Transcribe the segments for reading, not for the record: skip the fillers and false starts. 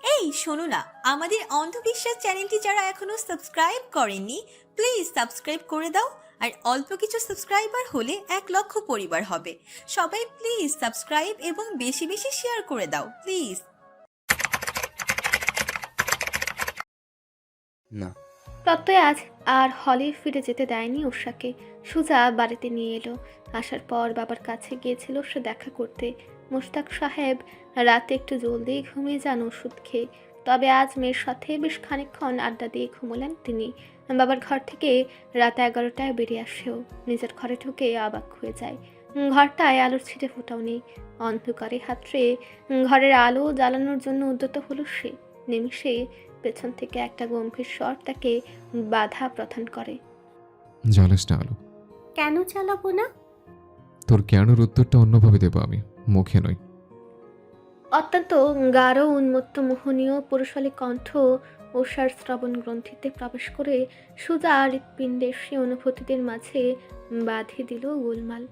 এই শোনো না, আমাদের অন্ধবিশ্বাস চ্যানেলটি যারা এখনো সাবস্ক্রাইব করেননি, প্লিজ সাবস্ক্রাইব করে দাও। আর অল্প কিছু সাবস্ক্রাইবার হলে 1 লক্ষ পরিবার হবে। সবাই প্লিজ সাবস্ক্রাইব এবং বেশি বেশি শেয়ার করে দাও প্লিজ। না। প্রত্যয় আজ আর হলে ফিরে যেতে দেয়নি উষাকে। সুজা বাড়িতে নিয়ে এলো। আসার পর বাবার কাছে গিয়েছিল সে দেখা করতে। মুশতাক সাহেব রাতে একটু জলদি ঘুমিয়ে যান ওষুধ খেয়ে। তবে আজ মেয়ের সাথে বেশ খানিকক্ষণ আড্ডা দিয়ে ঘুমোলেন তিনি। বাবার ঘর থেকে রাত 11টায় বেরিয়ে আসেও নিজের ঘরে ঢুকে অবাক হয়ে যায়। ঘরটায় আলোর ছিটে ফোটাও নেই। অন্ধকারে হাতড়ে ঘরের আলো জ্বালানোর জন্য উদ্যত হলো সে। নিমিষে পেছন থেকে একটা গম্ভীর স্বর তাকে বাধা প্রদান করে। জ্বালাস না আলো। কেন চালাবো না? তোর কেনর উত্তরটা অন্যভাবে দেবো আমি, মুখে নয়। অত্যন্ত গাঢ় উন্মত্ত মোহনীয় পুরুষালী কণ্ঠ ওষার শ্রবণ গ্রন্থিতে প্রবেশ করে সুজা হৃৎপিণ্ডের সে অনুভূতিদের মাঝে বাঁধে দিল গোলমাল।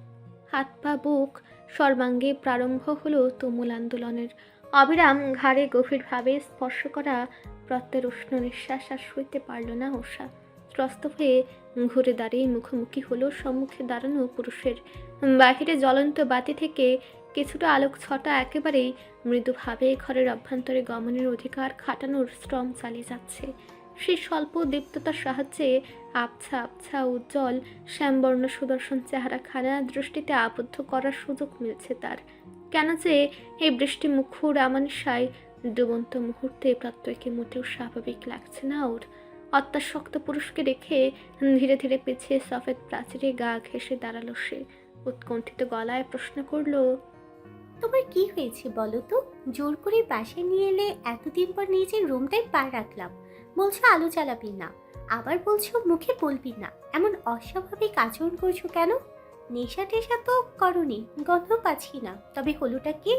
হাত পা বুক সর্বাঙ্গে প্রারম্ভ হলো তুমুল আন্দোলনের। অবিরাম ঘাড়ে গভীরভাবে স্পর্শ করা প্রত্যয়ের উষ্ণ নিঃশ্বাস আর সইতে পারল না ওষা। ত্রস্ত হয়ে ঘুরে দাঁড়িয়ে মুখোমুখি হলো সম্মুখে দাঁড়ানো পুরুষের। বাহিরে জ্বলন্ত বাতি থেকে কিছুটা আলোক ছটা একেবারেই মৃদুভাবে ঘরের অভ্যন্তরে গমনের অধিকার খাটানোর শ্রম চালিয়ে যাচ্ছে। সেই স্বল্প দীপ্ততার সাহায্যে আবছা আবছা উজ্জ্বল শ্যামবর্ণ সুদর্শন চেহারা খানা দৃষ্টিতে আবদ্ধ করার সুযোগ মিলছে তার। কেন যে এই বৃষ্টি মুখর আমানসায় ডুবন্ত মুহূর্তে প্রত্যয়কে মোটেও স্বাভাবিক লাগছে না ওর। অত্যাসক্ত পুরুষকে রেখে ধীরে ধীরে পিছিয়ে সফেদ প্রাচীরে গা ঘেঁষে দাঁড়ালো সে। উৎকণ্ঠিত গলায় প্রশ্ন করলো, তোমার কি হয়েছে বলো তো? জোর করে বাসায় নিয়ে এলে এতদিন পর নিজের রুমটাই পা রাখলাম, বলছো আলো জ্বালাবি না, আবার বলছো মুখে বলবি না। এমন অস্বাভাবিক আচরণ করছো কেন? নেশা টেশা তো করনি, গন্ধ পাচ্ছি না, তবে হলোটা কি?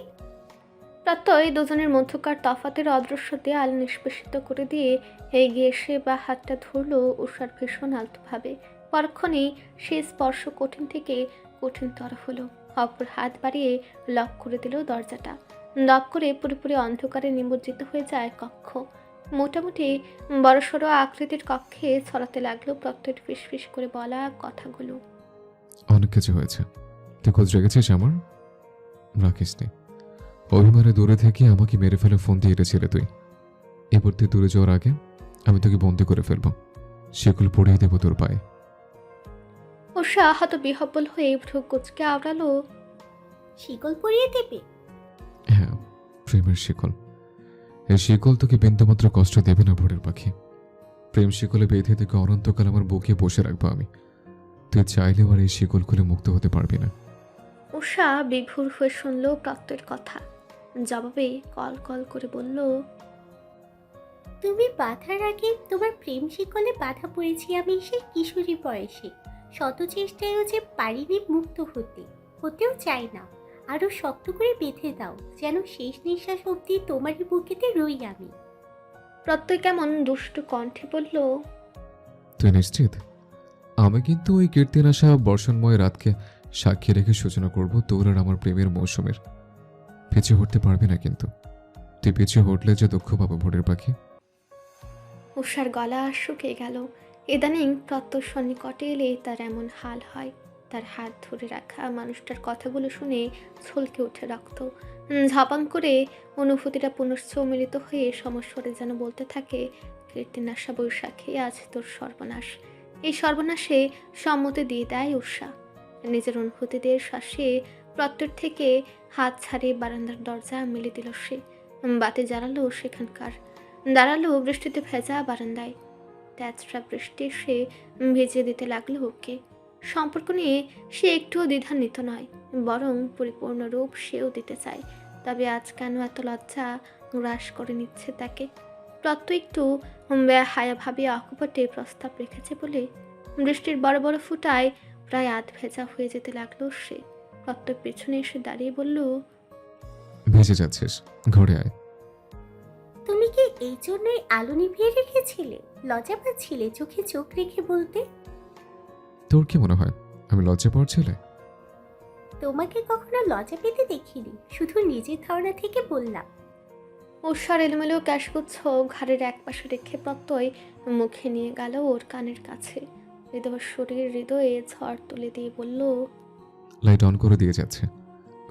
প্রত্যয় দুজনের মধ্যকার তফাতের অদৃশ্য দেয়াল নিষ্পেষিত করে দিয়ে এগিয়ে এসে বা হাতটা ধরলো উষার ভীষণ আলতোভাবে। পরক্ষণেই সে স্পর্শ কঠিন থেকে কঠিনতর হলো। অপর হাত বাড়িয়ে লক করে দিল দরজাটা। লক করে পুরোপুরি অন্ধকারে নিমজ্জিত হয়ে যায় কক্ষ। মোটামুটি বড়সড় আকৃতির কক্ষে ছড়াতে লাগলো প্রত্যয়ের ফিসফিস করে বলা কথাগুলো। অনেক কিছু হয়েছে, তুই খোঁজ রেখেছিস আমার? রাখিস নি। অভিমানে দূরে থেকে আমাকে মেরে ফেলে ফোন দিয়ে এটেছিলে তুই। এবার তুই দূরে যাওয়ার আগে আমি তোকে বন্দি করে ফেলবো, সেগুলো পড়িয়ে দেবো তোর পায়ে। উষা হত বিহব্বল হয়ে ভ্রু কুচকে আওড়ালো, শিকল পরিয়ে দেবে? হ্যাঁ, প্রেমের শিকল। এই শিকল তোকে বিন্দুমাত্র কষ্ট দেবে না ভোরের পাখি। প্রেম শিকলে বেঁধে তোকে অনন্তকাল আমার বুকে বসে রাখবো আমি। তুই চাইলেও আর এই শিকল খুলে মুক্ত হতে পারবি না। উষা বিভোর হয়ে শুনল প্রত্যয়ের কথা। জবাবে কল কল করে বলল, তুমি বাধার আগে তোমার প্রেম শিকলে বাধা পড়েছি আমি সেই কিশোরী বয়সে। শত চেষ্টায়ও যে পারিনি মুক্ত হতে, হতেও চাই না। আরো শক্ত করে বেঁধে দাও, যেন শেষ নিঃশ্বাস অবধি তোমারই বুকেতে রই আমি। প্রত্যয় কেমন দুষ্টু কণ্ঠে বলল, তুই নিশ্চিত? আমি কিন্তু ওই কীর্তিনাশা বর্ষণময় রাতকে সাক্ষী রেখে সূচনা করব তোর আর আমার প্রেমের মৌসুমের। পিছিয়ে হটতে পারবি না কিন্তু। তুই পিছিয়ে হটলে যে দুঃখ পাবো ভোরের পাখি। উষার গলা শুকিয়ে গেল। ইদানিং প্রত্যয় সন্নিকটে এলে তার এমন হাল হয়। তার হাত ধরে রাখা মানুষটার কথাগুলো শুনে ছলকে ওঠে রক্ত। ঝাপাং করে অনুভূতিটা পুনশ্চ মিলিত হয়ে সমস্বরে যেন বলতে থাকে, কীর্তিনাশা বৈশাখী, আজ তোর সর্বনাশ। এই সর্বনাশে সম্মতি দিয়ে দেয় উষা। নিজের অনুভূতিদের শ্বাসে প্রত্যয় থেকে হাত ছাড়িয়ে বারান্দার দরজা মেলে দিল সে। বাতি জ্বালালো সেখানকার। দাঁড়ালো বৃষ্টিতে ভেজা বারান্দায়। তেজরা বৃষ্টি সে ভেজিয়ে দিতে লাগলো ওকে। সম্পর্ক নিয়ে সে একটুও দ্বিধান্বিত নয়, বরং পরিপূর্ণ রূপ সেও দিতে চায়। তবে আজ কেন এত লজ্জা গ্রাস করে নিচ্ছে তাকে? প্রত্যয় একটু হায়াভাবে অকপটে প্রস্তাব রেখেছে বলে বৃষ্টির বড় বড় ফুটায় প্রায় আধ ভেজা হয়ে যেতে লাগলো সে। প্রত্যয় পেছনে এসে দাঁড়িয়ে বলল, ভেসে যাচ্ছিস, ঘরে আয়। তুমি কি এই জন্যই আলো নিভিয়ে রেখেছিলে? লজ্জা পাচ্ছিলে চোখে চোখ রেখে বলতে? তোর কি মনে হয় আমি লজ্জা পাওয়ার ছেলে? তোমাকে কখনো লজ্জা পেতে দেখিনি, শুধু নিজের ধারণা থেকে বললাম। উষার এলোমেলো ক্যাশগুচ্ছ ঘাড়ের একপাশে রেখে প্রত্যয় মুখে নিয়ে গেল ওর কানের কাছে। হৃদয়ের হৃদয়ে ঝড় তুলে দিয়ে বলল, লাইট অন করে দিয়ে যাচ্ছে,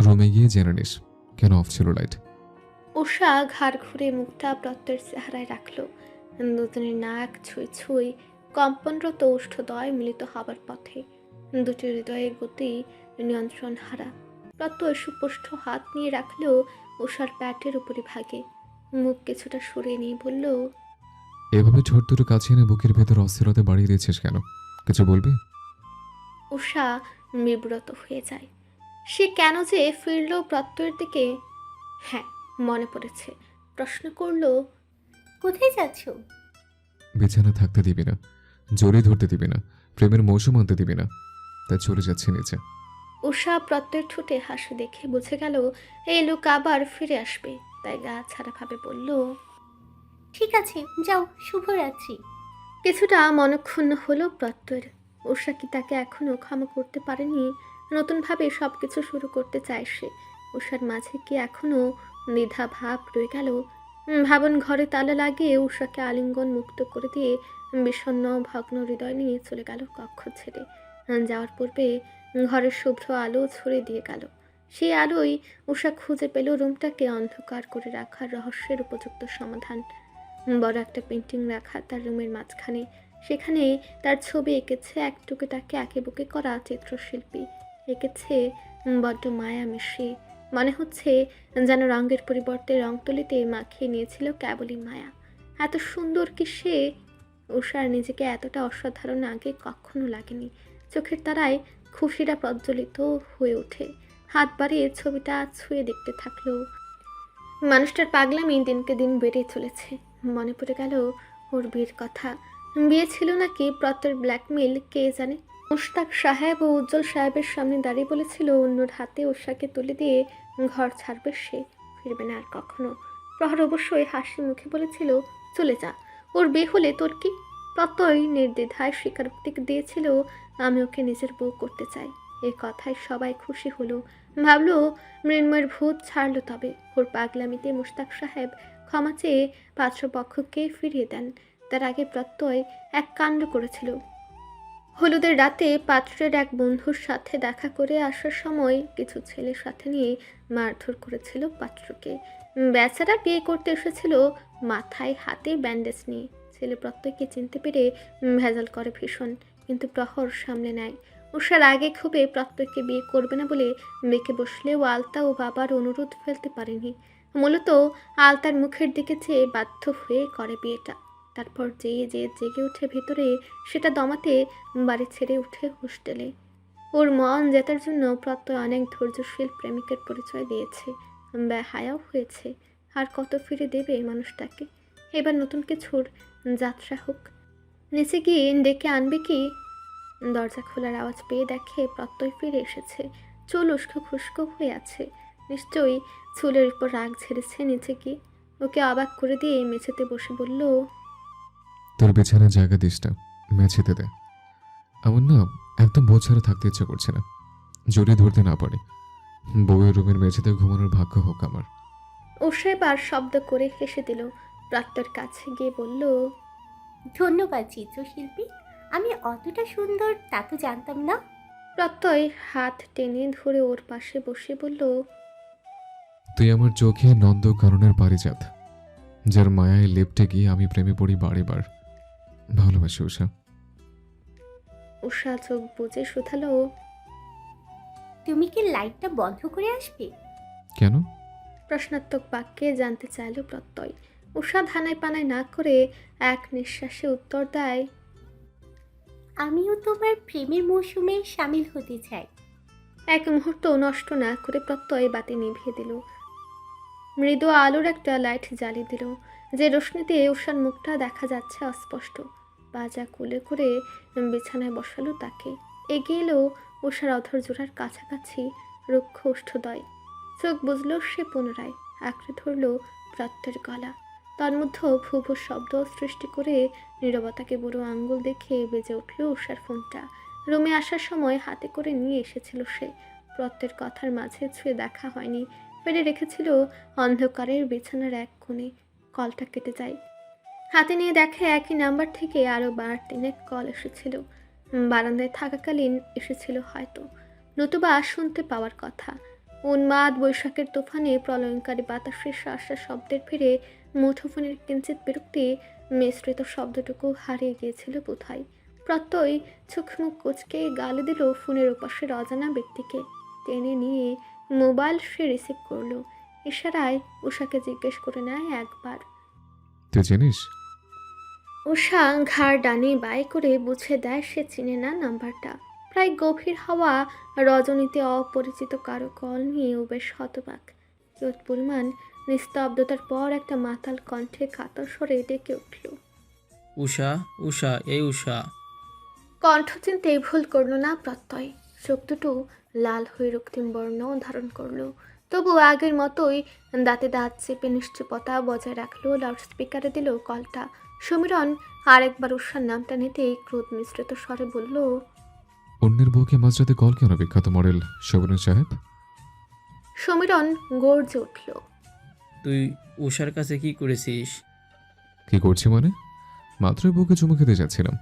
রুমে গিয়ে জেনে নিস কেন অফ ছিল লাইট। উষা ঘাড় ঘুরে মুখটা প্রত্যয়ের চেহারায় রাখল। দুজনের নাক ছুঁই ছুঁই কম্পনরত ওষ্ঠদয় মিলিত হবার পথে। দুটি হৃদয়ের গতি নিয়ন্ত্রণ হারা। প্রত্যয় সুস্পষ্ট হাত নিয়ে রাখলেও উষার প্যাটের উপরে ভাগে। মুখ কিছুটা সরিয়ে নিয়ে বলল, এভাবে ঠোঁট দুটো কাছে এনে বুকের ভেতর অস্থিরতা বাড়িয়ে দিয়েছিস কেন? কিছু বলবি? উষা বিব্রত হয়ে যায়। সে কেন যে ফিরল প্রত্যয়ের দিকে। হ্যাঁ, মনে পড়েছে। প্রশ্ন করল, কোথায় যাচ্ছ? বিছানা থাকতে দিবি না, জড়ি ধরতে দিবি না, প্রেমের মৌসুম আনতে দিবি না, তাই চলে যাচ্ছে নিচে। উষা প্রত্যয়ের ঠোঁটে হাসি দেখে বুঝে গেল এই লোক আবার ফিরে আসবে, তাই গা ছাড়াভাবে বলল, ঠিক আছে, যাও, শুভরাত্রি। কিছুটা মনক্ষুণ্ণ হলো প্রত্যয়ের। উষা কি তাকে এখনো ক্ষমা করতে পারেনি? নতুনভাবে সবকিছু শুরু করতে চায় সে। উষার মাঝে কি এখনো দ্বিধা ভাব রয়ে গেল? ভাবন ঘরে তালা লাগিয়ে উষাকে আলিঙ্গন মুক্ত করে দিয়ে বিষণ্ণ ভগ্ন হৃদয় নিয়ে চলে গেল কক্ষ ছেড়ে। যাওয়ার পূর্বে ঘরের শুভ্র আলো ছড়িয়ে দিয়ে গেল। সেই আলোয় উষা খুঁজে পেল রুমটাকে অন্ধকার করে রাখার রহস্যের উপযুক্ত সমাধান। বড় একটা পেন্টিং রাখা তার রুমের মাঝখানে। সেখানে তার ছবি এঁকেছে এক টুকেটাকে আঁকেবুকে করা চিত্রশিল্পী। এঁকেছে বড্ড মায়া মিশিয়ে। মনে হচ্ছে যেন রঙের পরিবর্তে রং তুলিতে মাখিয়ে নিয়েছিল কেবলই মায়া। এত সুন্দর কি সে? উষার নিজেকে এতটা অসাধারণ আগে কখনো লাগেনি। চোখের তারায় খুশিরা প্রজ্বলিত হয়ে ওঠে। হাত বাড়িয়ে ছবিটা ছুঁয়ে দেখতে থাকলো। মানুষটার পাগলামি দিনকে দিন বেড়ে চলেছে। মনে পড়ে গেল ওর বিয়ের কথা। বিয়ে ছিল নাকি প্রত্যের ব্ল্যাকমেল কে জানে। মুশতাক সাহেব ও উজ্জ্বল সাহেবের সামনে দাঁড়িয়ে বলেছিল অন্যর হাতে উষাকে তুলে দিয়ে ঘর ছাড়বে সে, ফিরবে না আর কখনো। প্রহর অবশ্যই হাসি মুখে বলেছিল, চলে যা, ওর বিয়ে হলে তোর কি? প্রত্যয় নির্দ্বিধায় স্বীকারোক্তি দিয়েছিল, আমি ওকে নিজের বউ করতে চাই। এ কথায় সবাই খুশি হলো। ভাবলো মৃন্ময়ের ভূত ছাড়লো তবে। ওর পাগলামিতে মুশতাক সাহেব ক্ষমা চেয়ে পাত্রপক্ষকে ফিরিয়ে দেন। তার আগে প্রত্যয় এক কাণ্ড করেছিল। হলুদের রাতে পাত্রের এক বন্ধুর সাথে দেখা করে আসার সময় কিছু ছেলের সাথে নিয়ে মারধর করেছিল পাত্রকে। বেচারা বিয়ে করতে এসেছিল মাথায় হাতে ব্যান্ডেজ নিয়ে। ছেলে প্রত্যয়কে চিনতে পেরে ভেজাল করে ভীষণ, কিন্তু প্রহর সামনে নেয়। উষার আগে খুবে প্রত্যয়কে বিয়ে করবে না বলে বেঁকে বসলেও আলতা ও বাবার অনুরোধ ফেলতে পারেনি। মূলত আলতার মুখের দিকে চেয়ে বাধ্য হয়ে করে বিয়েটা। তারপর যে জেগে উঠে ভেতরে, সেটা দমাতে বাড়ি ছেড়ে উঠে হোস্টেলে। ওর মন জেতার জন্য প্রত্যয় অনেক ধৈর্যশীল প্রেমিকের পরিচয় দিয়েছে, হায়াও হয়েছে। আর কত ফিরে দেবে এই মানুষটাকে? এবার নতুন কিছুর যাত্রা হোক। নিচে গিয়ে ডেকে আনবে কি? দরজা খোলার আওয়াজ পেয়ে দেখে প্রত্যয় ফিরে এসেছে। চুল উস্কো খুস্কো হয়ে আছে। নিশ্চয়ই চুলের উপর রাগ ঝেড়েছে নিচে গিয়ে। ওকে অবাক করে দিয়ে মেঝেতে বসে বলল, তোর বিছানায় জায়গা দিস না, মেঝেতে দে। আমার না একদম বউ ছাড়া থাকতে ইচ্ছে করছে না, জড়িয়ে ধরতে না পারি। বউয়ের রুমের মেঝেতে ঘুমানোর ভাগ্য হোক আমার। ওষে বার শব্দ করে হেসে দিল। প্রত্যয়ের কাছে গিয়ে বলল, ধন্যবাদ চিত্রশিল্পী, আমি অতটা সুন্দর তা তো জানতাম না। প্রত্যয় হাত টেনে ধরে ওর পাশে বসে বলল, তুই আমার চোখে নন্দকাননের পারিজাত, যার মায়ায় লেপটে গিয়ে আমি প্রেমে পড়ি বারেবার। ভালোবাসি উষা। উষা চোখ বুজে শুধালো, তুমি কি লাইটটা বন্ধ করে আসবে? কেন? প্রশ্নাত্মক বাক্যে জানতে চাইল প্রত্যয়। উষা ধানায় পানায় না করে এক নিঃশ্বাসে উত্তর দেয়, আমিও তোমার প্রেমের মৌসুমে সামিল হতে চাই। এক মুহূর্ত নষ্ট না করে প্রত্যয় বাতি নিভিয়ে দিল। মৃদু আলোর একটা লাইট জ্বালিয়ে দিল, যে রোশনিতে উষার মুখটা দেখা যাচ্ছে অস্পষ্ট। বাজা কোলে করে বিছানায় বসালো তাকে। এগিয়ে এলো উষার অধর জোড়ার কাছাকাছি রুক্ষ ওষ্ঠদয়। চোখ বুঝল সে পুনরায়। আঁকড়ে ধরল প্রত্যয়ের গলা। তন্মধ্যে ভূ ভূ শব্দ সৃষ্টি করে নীরবতাকে বুড়ো আঙ্গুল দেখে বেজে উঠল উষার ফোনটা। রুমে আসার সময় হাতে করে নিয়ে এসেছিল সে। প্রত্যয়ের কথার মাঝে ছুঁয়ে দেখা হয়নি। ফেলে রেখেছিল অন্ধকারের বিছানার এক কোণে। কলটা কেটে যায়। হাতে নিয়ে দেখে একই নাম্বার থেকে আরও 12-3 কল এসেছিল। বারান্দায় থাকাকালীন এসেছিল হয়তো, নতুবা শুনতে পাওয়ার কথা। উন্মাদ বৈশাখের তুফানে প্রলয়ঙ্কারী বাতাসের শ্বাসা শব্দের ফিরে মুঠোফোনের কিঞ্চিত বিরক্তি মিশ্রিত শব্দটুকু হারিয়ে গিয়েছিল বোধহয়। প্রত্যয় চোখ মুখ কুচকে গালি দিল ফোনের ওপাশের অজানা ব্যক্তিকে। টেনে নিয়ে মোবাইল সে রিসিভ করলো। ইশারায় উষাকে জিজ্ঞেস করে নেয় একবার। তুই চিনিস? উষা ঘাড় ডানে বাঁয়ে করে বুঝে দেয় সে চিনে না নাম্বারটা। প্রায় গভীর হাওয়া রজনীতে অপরিচিত কারো কল নিয়েও বেশ হতবাক। কিয়ৎ পরিমাণ নিস্তব্ধতার পর একটা মাতাল কণ্ঠে কাতর স্বরে ডেকে উঠল। উষা, উষা, এই উষা। কণ্ঠ চিনতেই ভুল করলো না প্রত্যয়। চোখ দুটো লাল হয়ে রক্তিম বর্ণ ধারণ করলো। তবু আগের মতোই দাঁতে দাঁত চেপে নিশ্চুপতা বজায় রাখলো। লাউডস্পিকারে দিল কলটা। সমীরণ আরেকবার উষার নামটা নিতেই ক্রোধ মিশ্রিত স্বরে বলল, অন্যের বউকে মাঝরাতে কল কেন বিখ্যাত মডেল শোভন সাহেব? সমীরণ গর্জে উঠল। তুই উষার কাছে কি করেছিস? কি করছি মানে? মাত্রই বউকে চুমু খেতে যাচ্ছিলাম,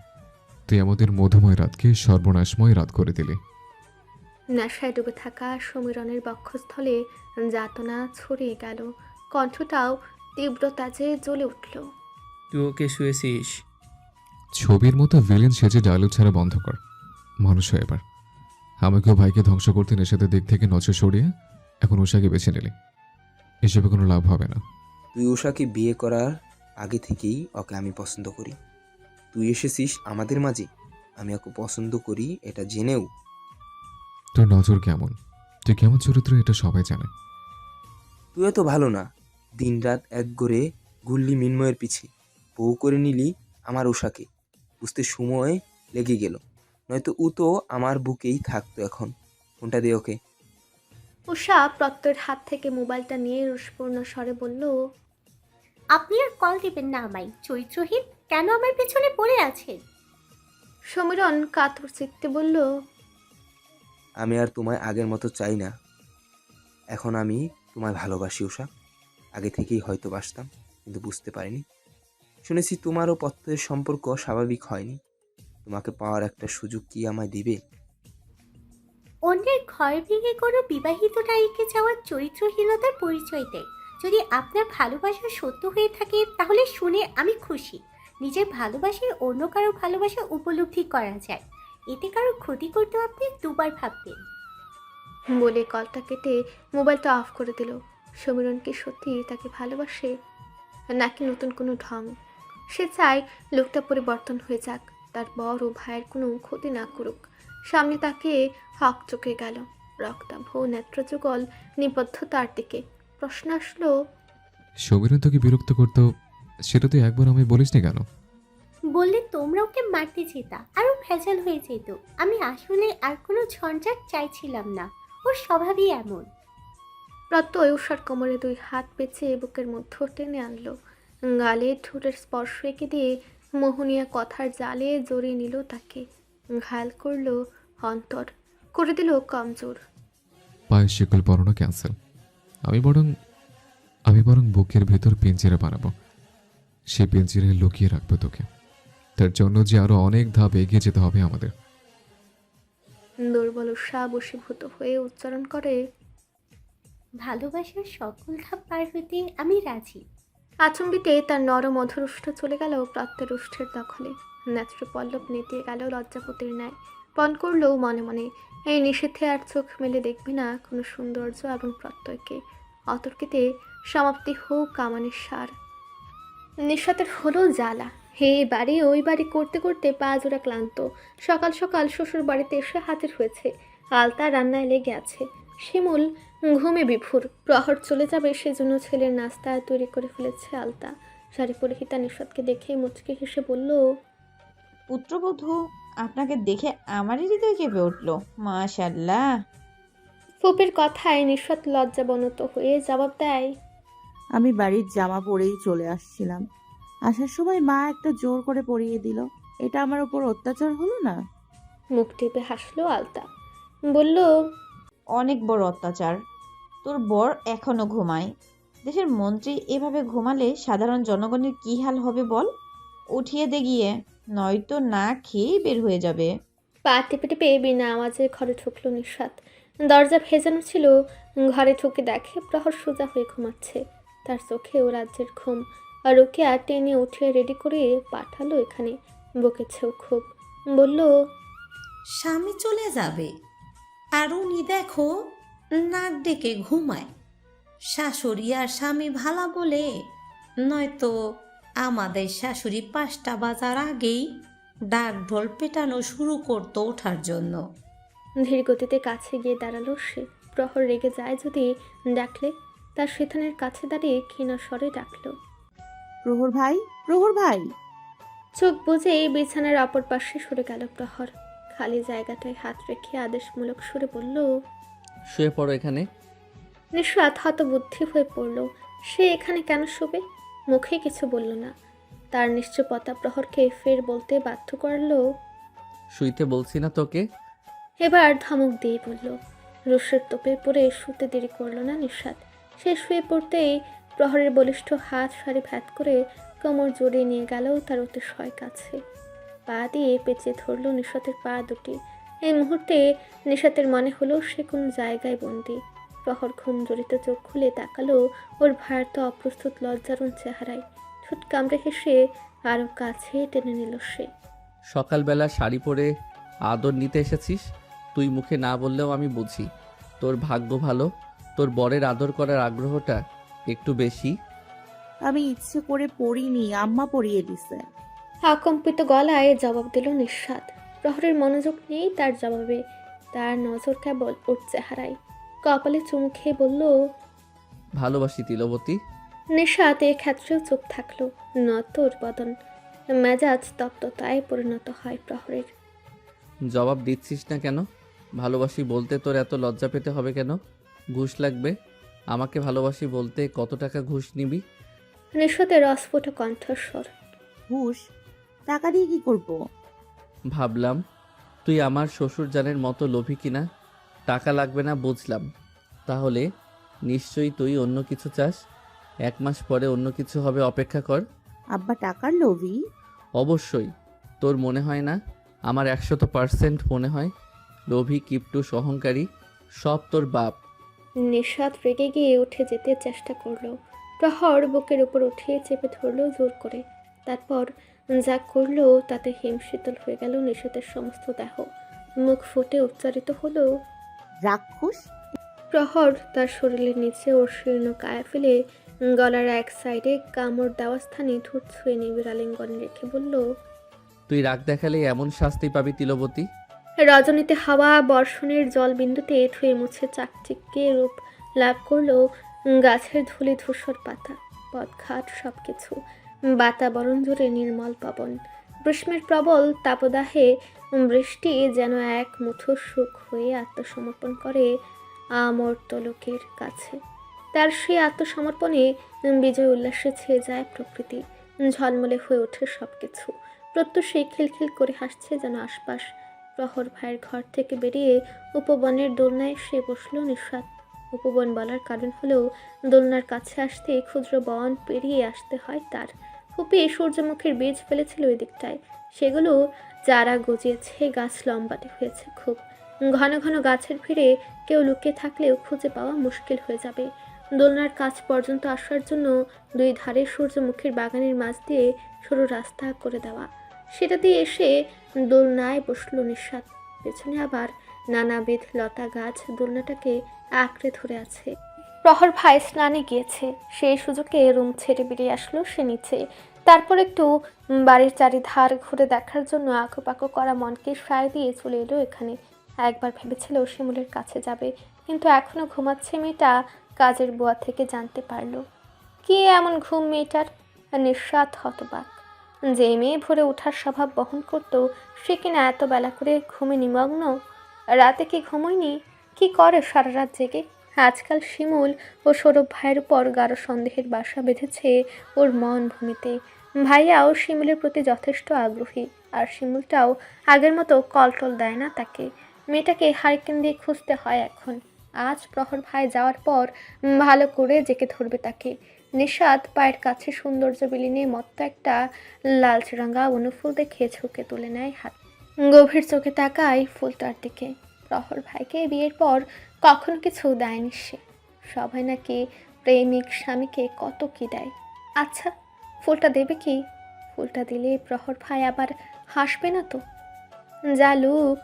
তুই আমাদের মধুময় রাতকে সর্বনাশময় রাত করে দিলি। নেশায় ডুবে থাকা সমীরণের বক্ষস্থলে যাতনা ছড়িয়ে গেল। কণ্ঠটাও তীব্রতাজে জ্বলে উঠল। তুই ওকে শুয়েছিস? ছবির মতো ভিলেন সেজে ডায়লগ ছাড়া বন্ধ কর। মানুষ হয়ে এবার আমাকেও ভাইকে ধ্বংস করতে নেশাদের দিক থেকে নজর সরিয়ে এখন উষাকে বেছে নিলি। এসবে কোনো লাভ হবে না। তুই উষাকে বিয়ে করার আগে থেকেই ওকে আমি পছন্দ করি। তুই এসেছিস আমাদের মাঝে, আমি ওকে পছন্দ করি এটা জেনেও। তোর নজর কেমন, তুই কেমন চরিত্র এটা সবাই জানে। তুইও তো ভালো না, দিনরাত এক করে গুল্লি মিন্ময়ের পিছে। বউ করে নিলি আমার উষাকে, বুঝতে সময় লেগে গেল। নয়তো ও তো আমার বুকেই থাকতো এখন। ফোনটা দে ওকে। উষা প্রত্যয়ের হাত থেকে মোবাইলটা নিয়ে রুষপূর্ণ স্বরে বলল, আপনি আর কল দিবেন না আমায়, চরিত্রহীন। কেন আমার পেছনে পড়ে আছেন? সমীরণ কাতর চিত্তে বলল, আমি আর তোমায় আগের মতো চাই না। এখন আমি তোমায় ভালোবাসি উষা। আগে থেকেই হয়তো বাসতাম, কিন্তু বুঝতে পারিনি। শুনেছি তোমারও প্রত্যয়ের সম্পর্ক স্বাভাবিক হয়নি। তোমাকে পাওয়ার একটা সুযোগ কি আমায় দিবে? অন্যের ঘর ভেঙে কোনো বিবাহিত নারীকে যাওয়ার চরিত্রহীনতার পরিচয় দেয়। যদি আপনার ভালোবাসা সত্য হয়ে থাকে তাহলে শুনে আমি খুশি। নিজের ভালোবাসায় অন্য কারো ভালোবাসা উপলব্ধি করা যায়, এতে কারো ক্ষতি করতেও আপনি দুবার ভাববেন। বলে কলটা কেটে মোবাইলটা অফ করে দিল। সমীরণ কি সত্যি তাকে ভালোবাসে, নাকি নতুন কোনো ঢং? সে চায় লোকটা পরিবর্তন হয়ে যাক, তার বড় ভাইয়ের কোনো ক্ষতি না করুক। সামনে তাকে হক চোখে গেল, রক্তাভ নেত্রযুগল নিবদ্ধ তার দিকে। প্রশ্ন আসলো, সমীরণ তোকে বিরক্ত করতো, সেটা তুই একবার আমায় বলিসনি কেন? বললে তোমরা ওকে মারতে যেতা, আরও ভেজাল হয়ে যেত। আমি আসলে আর কোনো ঝঞ্ঝাট চাইছিলাম না, ওর স্বভাবই এমন। প্রত্যয় উষার কোমরে 2 হাত পেঁচে বুকের মধ্য টেনে আনলো। গালে ঠোঁটের স্পর্শ এঁকে দিয়ে মোহনীয়া কথার জালে জড়িয়ে নিল তাকে। ঘায়াল করলো অন্তর, করে দিল কমজোর। পায়ের শিকল পরানো ক্যান্সেল। আমি বরং বুকের ভেতর পিঞ্জিরা বানাবো। সেই পিঞ্জিরায় লুকিয়ে রাখবো তোকে। তার জন্য যে আরো অনেক ধাপ এগিয়ে যেতে হবে আমাদের। দুর্বল উষা বশীভূত হয়ে উচ্চারণ করে, ভালোবাসার সকল ধাপ পার হতে আমি রাজি। আচম্বিতে তার নরম অধরুষ্ঠ চলে গেল প্রত্যের উষ্ঠের দখলে। নেত্রপল্লব নেতিয়ে গেল লজ্জাপতির ন্যায়। পণ করল মনে মনে, এই নিষেধে আর চোখ মেলে দেখবে না কোনো সৌন্দর্য এবং প্রত্যয়কে। অতর্কিতে সমাপ্তি হোক কামানের সার। নিঃস্বাতের হলো জ্বালা। হে বাড়ি ওই বাড়ি করতে করতে পা জোড়া ক্লান্ত। সকাল সকাল শ্বশুর বাড়িতে এসে হাজির হয়েছে। আলতা রান্নায় লেগে আছে। শিমুল ঘুমে বিভোর। প্রহর চলে যাবে সেজন্য ছেলের নাস্তা তৈরি করে ফেলেছে আলতা। শাড়ি পরিহিতা নিঃস্বাদকে দেখে মুচকি হেসে বলল, পুত্রবধূ, আপনাকে দেখে আমারই হৃদয় কেঁপে উঠল। মাশাআল্লাহ। ফুপির কথায় নিঃস্বাদ লজ্জাবনত হয়ে জবাব দেয়, আমি বাড়ির জামা পরেই চলে আসছিলাম। আসার সময় মা একটা জোর করে পরিয়ে দিল। এটা আমার উপর অত্যাচার হলো না? মুখ টিপে হাসলো আলতা। বলল, অনেক বড় অত্যাচার। তোর বর এখনো ঘুমায়। দেশের মন্ত্রী এভাবে ঘুমালে সাধারণ জনগণের কি হাল হবে বল? উঠিয়ে দে গিয়ে, নয়তো না খেয়েই বের হয়ে যাবে। পা টিপে টিপে বিনা আওয়াজে ঘরে ঢুকলো নিঃস্বাদ। দরজা ভেজানো ছিল। ঘরে ঢুকে দেখে প্রহর সোজা হয়ে ঘুমাচ্ছে। তার চোখেও রাজ্যের ঘুম। আর ওকে টেনে উঠিয়ে রেডি করে পাঠালো এখানে। বকেছেও খুব। বলল, স্বামী চলে যাবে আর উনি দেখো নাক ডেকে ঘুমায়। শাশুড়ি আর স্বামী ভালা বলে, নয়তো আমাদের শাশুড়ি 5টা বাজার আগেই ডাক ঢোল পেটানো শুরু করতো ওঠার জন্য। ধীর গতিতে কাছে গিয়ে দাঁড়ালো সে। প্রহর রেগে যায় যদি ডাকলে। তার সেথানের কাছে দাঁড়িয়ে ক্ষীণ স্বরে ডাকলো, প্রহর ভাই, প্রহর ভাই। চোখ বুজে বিছানার অপর পাশে সরে গেল প্রহর। খালি জায়গাটায় হাত রেখে আদেশমূলক সুরে বলল। শুয়ে পড়ো এখানে। নিঃস্বাদ হতবুদ্ধি হয়ে পড়ল। সে এখানে কেন শোবে? মুখে কিছু বলল না। তার নিশ্চুপতা প্রহরকে ফের বলতে বাধ্য করল। শুইতে বলছি না তোকে? এবার ধমক দিয়ে বলল। রুশের তোপে পড়ে শুতে দেরি করল না নিঃস্বাদ। সে শুয়ে পড়তেই প্রহরের বলিষ্ঠ হাত সারি ভ্যাত করে কোমর জড়িয়ে নিয়ে গেল তার অতিশয় কাছে। পা দিয়ে পেঁচিয়ে ধরল নিঃস্বাদের পা দুটি। এই মুহূর্তে নিঃস্বাদের মনে হলো সে কোন জায়গায় বন্দি। প্রহর ঘুম জড়িত চোখ খুলে তাকালো ওর ভারত অপ্রস্তুত লজ্জারুণ চেহারায়। ঠোঁট কামড়ে হেসে আরো কাছে টেনে নিল সে। সকালবেলা শাড়ি পরে আদর নিতে এসেছিস, তুই মুখে না বললেও আমি বুঝি। তোর ভাগ্য ভালো, তোর বরের আদর করার আগ্রহটা একটু বেশি। আমি ইচ্ছে করে পড়িনি, আম্মা পড়িয়ে দিছে। আকম্পিত গলায় জবাব দিল নিঃস্বাদ। প্রহরের মনোযোগ নেই তার জবাবে। তার নজর কেবল ওর চেহারায়। কপালে চুমু খেয়ে বলল, ভালোবাসি তিলবতী। নিঃস্বাদ এ ক্ষেত্রেও চুপ থাকলো। নতর বদন, মেজাজ তপ্ততায় পরিণত হয় প্রহরের। জবাব দিচ্ছিস না কেন? ভালোবাসি বলতে তোর এত লজ্জা পেতে হবে কেন? ঘুষ লাগবে? আমাকে ভালোবাসি বলতে কত টাকা ঘুষ নিবি? নিঃস্বাদের অস্ফুট কণ্ঠস্বর। ঘুষ? টাকা দিয়ে কি করবো? ভাবলাম তুই আমার শ্বশুরজানের মতো লোভী কিনা। টাকা লাগবে না বুঝলাম, তাহলে নিশ্চয়ই তুই অন্য কিছু চাস। 1 মাস পরে অন্য কিছু হবে, অপেক্ষা কর। আব্বা টাকার লোভী? অবশ্যই। তোর মনে হয় না? আমার 100% মনে হয়। লোভী, কিপটুস, অহংকারী সব তোর বাপ। নিঃস্বাদ রেগে গিয়ে উঠে যেতে চেষ্টা করলো। প্রহর বুকের উপর উঠিয়ে চেপে ধরলো জোর করে। তারপর যা করলো তাতে হিমশীতল হয়ে গেল নিঃস্বাদের সমস্ত দেহ। মুখ ফুটে উচ্চারিত হলো, রাক্ষস! প্রহর তার শরীরের নিচে ওর শীর্ণ কায়া ফেলে গলার এক সাইডে কামড় দেওয়া স্থানে ঠোঁট ছুঁয়ে নিবিড় আলিঙ্গনে রেখে বলল, তুই রাগ দেখালে এমন শাস্তি পাবি তিলবতী। রজনীতে হাওয়া বর্ষণের জলবিন্দুতে ধুয়ে মুছে চাকচিক্যে রূপ লাভ করলো গাছের ধুলি ধূসর পাতা, পথঘাট সবকিছু। বাতাবরণ জুড়ে নির্মল পবন। গ্রীষ্মের প্রবল তাপদাহে বৃষ্টি যেন এক মুঠো সুখ হয়ে আত্মসমর্পণ করে আমর্ত্য লোকের কাছে। তার সেই আত্মসমর্পণে বিজয় উল্লাসে ছেয়ে যায় প্রকৃতি। ঝলমলে হয়ে ওঠে সবকিছু। প্রত্যুষেই খিলখিল করে হাসছে যেন আশপাশ। প্রহর ভাইয়ের ঘর থেকে বেরিয়ে উপবনের দোলনায় সে বসল নিঃস্বাদ। উপবন বলার কারণ হলেও দোলনার কাছে আসতে ক্ষুদ্র বন পেরিয়ে আসতে হয় তার। ফুপি সূর্যমুখীর বীজ ফেলেছিল ওই দিকটায়। সেগুলো চারা গজিয়েছে, গাছ লম্বাটে হয়েছে খুব। ঘন ঘন গাছের ভিড়ে কেউ লুকিয়ে থাকলেও খুঁজে পাওয়া মুশকিল হয়ে যাবে। দোলনার কাছ পর্যন্ত আসার জন্য 2 ধারে সূর্যমুখীর বাগানের মাঝ দিয়ে সরু রাস্তা করে দেওয়া। সেটা দিয়ে এসে দোলনায় বসল নিঃস্বাদ। পেছনে আবার নানাবিধ লতা গাছ দোলনাটাকে আঁকড়ে ধরে আছে। প্রহর ভাই স্নানে গিয়েছে। সেই সুযোগে রুম ছেড়ে বেরিয়ে আসলো সে নিচে। তারপর একটু বাড়ির চারিধার ঘুরে দেখার জন্য আঁকোপাকো করা মনকে সায় দিয়ে চলে এলো এখানে। একবার ভেবেছিল শিমুলের কাছে যাবে, কিন্তু এখনো ঘুমাচ্ছে মেয়েটা। কাজের বুয়া থেকে জানতে পারলো কি এমন ঘুম মেয়েটার। নিঃস্বাদ হতবাক। যে মেয়ে ভোরে ওঠার স্বভাব বহন করত, সে কিনা এত বেলা করে ঘুমে নিমগ্ন। রাতে কি ঘুমোয়নি? কি করে সারা রাত জেগে? আজকাল শিমুল ও সৌরভ ভাইয়ের উপর গাঢ় সন্দেহের বাসা বেঁধেছে ওর মন ভূমিতে। ভাইয়াও শিমুলের প্রতি যথেষ্ট আগ্রহী, আর শিমুলটাও আগের মতো কলটল দেয় না তাকে। মেয়েটাকে হারিকেন দিয়ে খুঁজতে হয় এখন। আজ প্রহর ভাই যাওয়ার পর ভালো করে জেকে ধরবে তাকে। নিশাত পায়ের কাছে সৌন্দর্য বিলীনে মত্ত একটা লালচে রাঙা অনুফুল দেখে ঝুঁকে তুলে নেয় হাত। গভীর চোখে তাকায় ফুলটার দিকে। প্রহর ভাইকে বিয়ের পর কখনো কিছু দেয়নি সে। সবাই নাকি প্রেমিক স্বামীকে কত কি দেয়। আচ্ছা, ফুলটা দেবে কি? ফুলটা দিলে প্রহর ভাই আবার হাসবে না তো? যা লোক,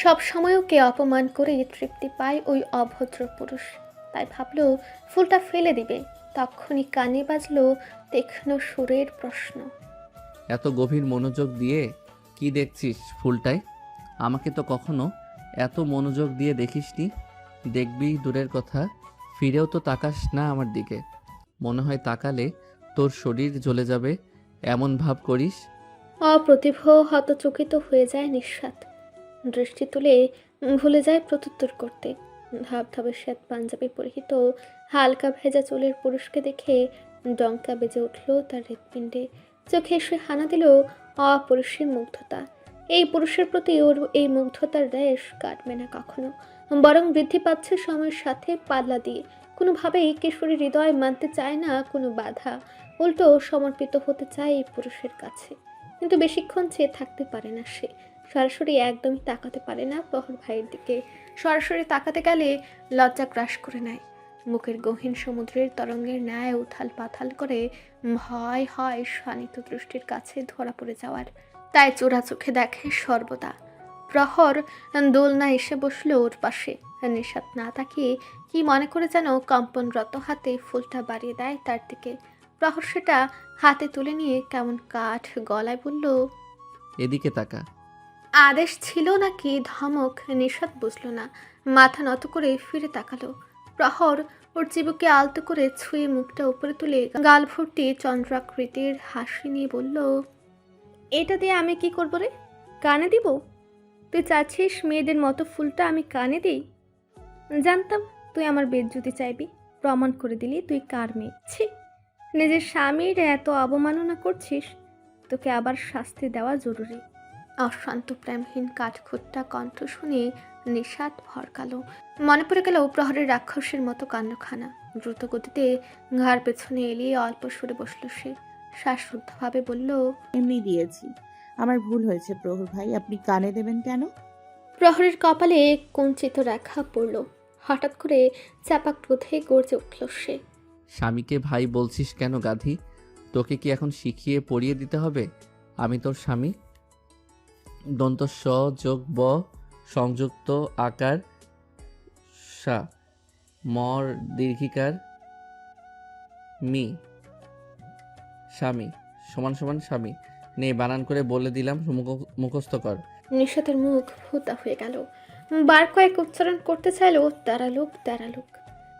সব সময় ওকে অপমান করে তৃপ্তি পায় ওই অভদ্র পুরুষ। তাই ভাবলো ফুলটা ফেলে দিবে। তখনই কানে বাজলো তীক্ষ্ণ সুরের প্রশ্ন। এত গভীর মনোযোগ দিয়ে কি দেখছিস ফুলটায়? আমাকে তো কখনো এত মনোযোগ দিয়ে দেখিসনি। দেখবি দূরের কথা, ফিরেও তো তাকাস না আমার দিকে। মনে হয় তাকালে তোর শরীর জ্বলে যাবে, এমন ভাব করিস। অপ্রতিভ হতচকিত হয়ে যায় নিঃস্বাদ। দৃষ্টি তুলে ভুলে যায় প্রত্যুত্তর করতে। ধবধবে শ্বেত পাঞ্জাবি পরিহিত হালকা ভেজা চুলের পুরুষকে দেখে ডঙ্কা বেজে উঠল তার হৃৎপিণ্ডে। চোখে এসে হানা দিল অপরিসীম মুগ্ধতা। এই পুরুষের প্রতি ওর এই মুগ্ধতার রেশ কাটবে না কখনো, বরং বৃদ্ধি পাচ্ছে সময়ের সাথে পাল্লা দিয়ে। কোনোভাবেই কিশোরী হৃদয় মানতে চায় না কোনো বাধা, উল্টো সমর্পিত হতে চায় এই পুরুষের কাছে। কিন্তু বেশিক্ষণ চেয়ে থাকতে পারে না সে। সরাসরি একদমই তাকাতে পারে না প্রহর ভাইয়ের দিকে। সরাসরি তাকাতে গেলে লজ্জা গ্রাস করে নেয়। মুখের গহীন সমুদ্রের তরঙ্গের ন্যায় উথাল পাথাল করে ভয় হয় শানিত দৃষ্টির কাছে ধরা পড়ে যাওয়ার। তাই চোরা চোখে দেখে সর্বদা। প্রহর দোলনা এসে বসলো ওর পাশে। নিঃস্বাদ না তাকিয়ে কি মনে করে যেন কম্পনরত হাতে ফুলটা বাড়িয়ে দেয় তার দিকে। প্রহর সেটা হাতে তুলে নিয়ে কেমন কাঠ গলায় বলল, এদিকে তাকা। আদেশ ছিল নাকি ধমক নিঃস্বাদ বুঝলো না। মাথা নত করে ফিরে তাকালো। প্রহর ওর চিবুকে আলতো করে ছুঁয়ে মুখটা উপরে তুলে গাল ভর্তি চন্দ্রাকৃতির হাসি নিয়ে বলল, এটা দিয়ে আমি কি করবো রে? কানে দিব? তুই চাচ্ছিস মেয়েদের মতো ফুলটা আমি কানে দিই? জানতাম তুই আমার বেজ্জুতি চাইবি। প্রমাণ করে দিলি তুই কার মেয়ে। ছি, নিজের স্বামীর এত অবমাননা করছিস, তোকে আবার শাস্তি দেওয়া জরুরি। অশান্ত প্রেমহীন কাঠখোট্টা কণ্ঠ শুনে নিঃস্বাদ ভরকালো। মনে পড়ে গেল প্রহরের রাক্ষসের মতো কাণ্ডখানা। দ্রুত গতিতে ঘাড় পেছনে এলিয়ে অল্প সরে বসল সে। শ্বাসরুদ্ধভাবে বলল, এমনি দিয়েছি, আমার ভুল হয়েছে প্রহর ভাই, আপনি কানে দেবেন কেন? প্রহরের কপালে কুঞ্চিত রেখা পড়ল। হঠাৎ করে চাপা ক্রোধে গর্জে উঠল সে। স্বামীকে ভাই বলছিস কেন গাধি? তোকে কি এখন শিখিয়ে পড়িয়ে দিতে হবে আমি তোর স্বামী? দন্ত স যোগ ব সংযুক্ত আকার সা মর দীর্ঘিকার মি স্বামী সমান সমান স্বামী। নে বানান করে বলে দিলাম, মুখস্থ কর। নিঃস্বাদের মুখ ভূতা হয়ে গেল। বার কয়েক উচ্চারণ করতে চাইল তেরালুক।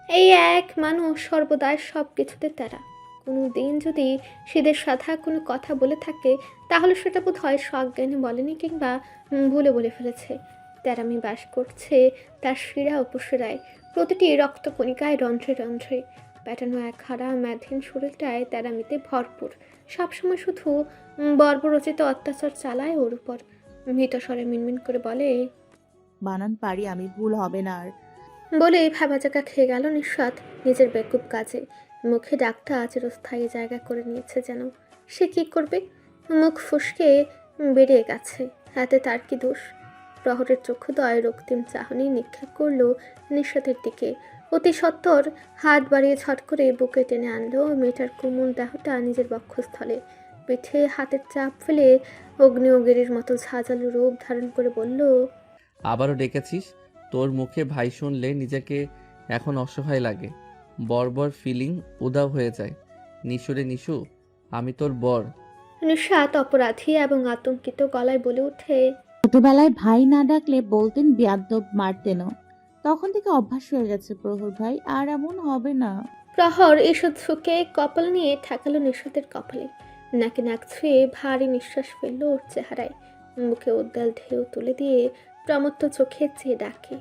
এই এক মানুষ সর্বদাই সব কিছুতে তেরা। কোনো দিন যদি সিদের সাধা কোনো কথা বলে থাকে, তাহলে সেটা বোধ হয় সজ্ঞানে বলেনি কিংবা ভুলে বলে ফেলেছে। তেরামি বাস করছে তার শিরা উপশিরায়, প্রতিটি রক্তকণিকায় রন্ধ্রে রন্ধ্রে। প্যাটানো এক হারা ম্যাধীন শরীরটায় তেরামিতে ভরপুর। সবসময় শুধু বর্বরচিত অত্যাচার চালায় ওর উপর। মৃতস্বরে মিনমিন করে বলে, বানান পারি আমি, ভুল হবে না আর। বলে ভেবাচাকা খেয়ে গেল নিঃস্বাদ নিজের বেকুব কাজে। মুখে ডাকটা চিরস্থায়ী জায়গা করে নিয়েছে যেন। সে কি করবে? মুখ ফুসকে বেরিয়ে গেছে, হাতে তার কি দোষ? প্রহরের চক্ষুদয় রক্তিম চাহনি নিক্ষেপ করলো নিঃস্বাদের দিকে। অতি সত্বর হাত বাড়িয়ে ছট করে বুকে টেনে আনলো মেয়েটার কোমল দেহটা নিজের বক্ষস্থলে। পিঠে হাতের চাপ ফেলে অগ্নিগিরির মতো ঝাঁঝালো রূপ ধারণ করে বলল, আবারও ডেকেছিস? তোর মুখে ভাই শুনলে নিজেকে এখন অসহায় লাগে। বর্বর ফিলিং উদাও হয়ে যায়। নিশুরে নিশু, আমি তোর বর। নিঃস্বাদ অপরাধী এবং আতঙ্কিত গলায় বলে ওঠে, ছোটবেলায় ভাই না ডাকলে বলতেন বেয়াদ্দব, মারতেনও। তখন থেকে অভ্যাস হয়ে গেছে প্রহর ভাই, আর এমন হবে না। প্রহর ঈষৎ ঝুঁকে কপাল নিয়ে ঠেকালো নিঃস্বাদের কপালে। নাকে নাক ছুঁয়ে ভারী নিঃশ্বাস ফেলল ওর চেহারায়। মুখে উদ্দাল ঢেউ তুলে দিয়ে প্রমত্ত চোখে চেয়ে ডাকে,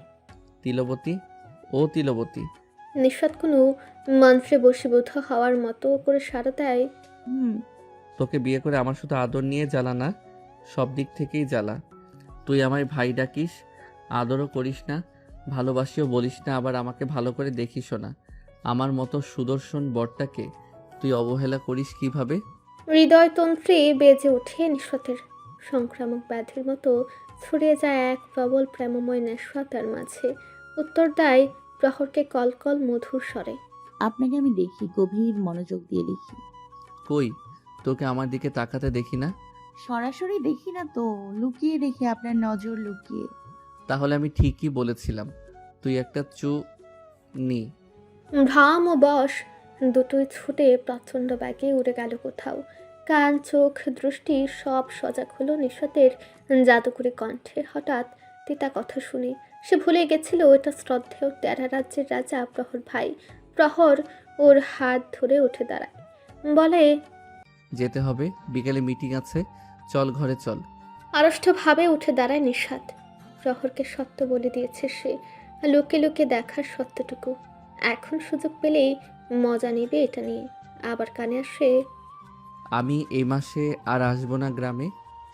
তিলবতী, ও তিলবতী। নিঃস্বাদ কোনো মন্ত্রে বশীভূত হওয়ার মতো করে সাড়া দেয়, তোকে বিয়ে করে আমার শুধু আদর নিয়ে জ্বালা না, সব দিক থেকেই জ্বালা। তুই আমায় ভাই ডাকিস, আদরও করিস না, ভালোবাসিও বলিস না, আবার আমাকে ভালো করে দেখিসও না। আমার মতো সুদর্শন বরটাকে তুই অবহেলা করিস কিভাবে? হৃদয়তন্ত্রে বেজে ওঠে নিঃস্বাতের সংক্রামক ব্যাধির মতো ছড়িয়ে যায় এক প্রবল প্রেমময় নেশা তার মাঝে। উত্তর দেয় প্রহরকে কলকল মধুর স্বরে। আপনাকে আমি দেখি, গভীর মনোযোগ দিয়ে লিখি। কই, তোকে আমার দিকে তাকাতে দেখি না। সরাসরি দেখি না তো, লুকিয়ে দেখি, আপনার নজর লুকিয়ে। তাহলে আমি ঠিকই বলেছিলাম, তুই একটা নি। ভ্রাম ও বশ দুটোই ছুটে প্রচণ্ড ব্যাগে উড়ে গেল কোথাও। কান, চোখ, দৃষ্টি সব সজাগ হলো নিঃস্বাতের জাদুকরী কণ্ঠে। হঠাৎ তিতা কথা শুনে সে ভুলে গেছিল এটা শ্রদ্ধেয় টেরা রাজ্যের রাজা প্রহর ভাই। প্রহর ওর হাত ধরে উঠে দাঁড়ায়, বলে, যেতে হবে, বিকেলে মিটিং আছে, চল ঘরে চল। আড়ষ্টভাবে উঠে দাঁড়ায় নিঃস্বাদ। প্রহরকে সত্য বলে দিয়েছে সে, লোকে লোকে দেখার সত্যটুকু। এখন সুযোগ পেলেই মজা নেবে এটা নিয়ে। আবার কানে আসে, আমি এই মাসে আর আসবো না গ্রামে,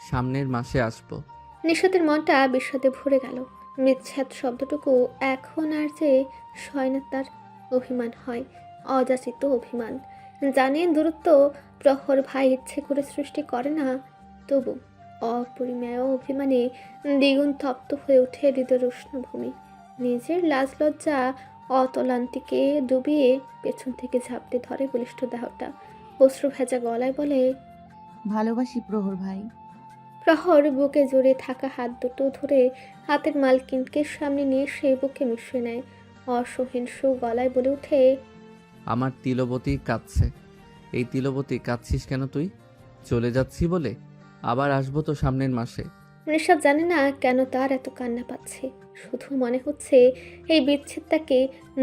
সামনের মাসে আসবো। নিঃস্বাদের মনটা বিষাদে ভরে গেল। বিচ্ছেদ শব্দটুকু এখন আর যে সয় না তার। অভিমান হয়, অযাচিত অভিমান। জানেন দূরত্ব প্রহর ভাই ইচ্ছে করে সৃষ্টি করে না, তবু অপরিমেয় অভিমানে দ্বিগুণ তপ্ত হয়ে ওঠে হৃদয়ের উষ্ণভূমি। নিজের লাজ লজ্জা অতলান্তিকে ডুবিয়ে পেছন থেকে ঝাপটে ধরে বলিষ্ঠ দেহটা। অশ্রু ভেজা গলায় বলে, ভালোবাসি প্রহর ভাই। প্রহর বুকে জড়িয়ে থাকা হাত দুটো ধরে হাতের মালকিনকে সামনে নিয়ে সে বুকে মিশিয়ে নেয়। অসহিংস গলায় বলে ওঠে, আমার তিলবতী কাঁদছে। এই তিলবতী, কাঁদছিস কেন তুই? চলে যাচ্ছি বলে? আবার আসবো তো সামনের মাসে। ঋষভ জানে না কেন তার এত কান্না পাচ্ছে। শুধু মনে হচ্ছে এই বিচ্ছেদ তাকে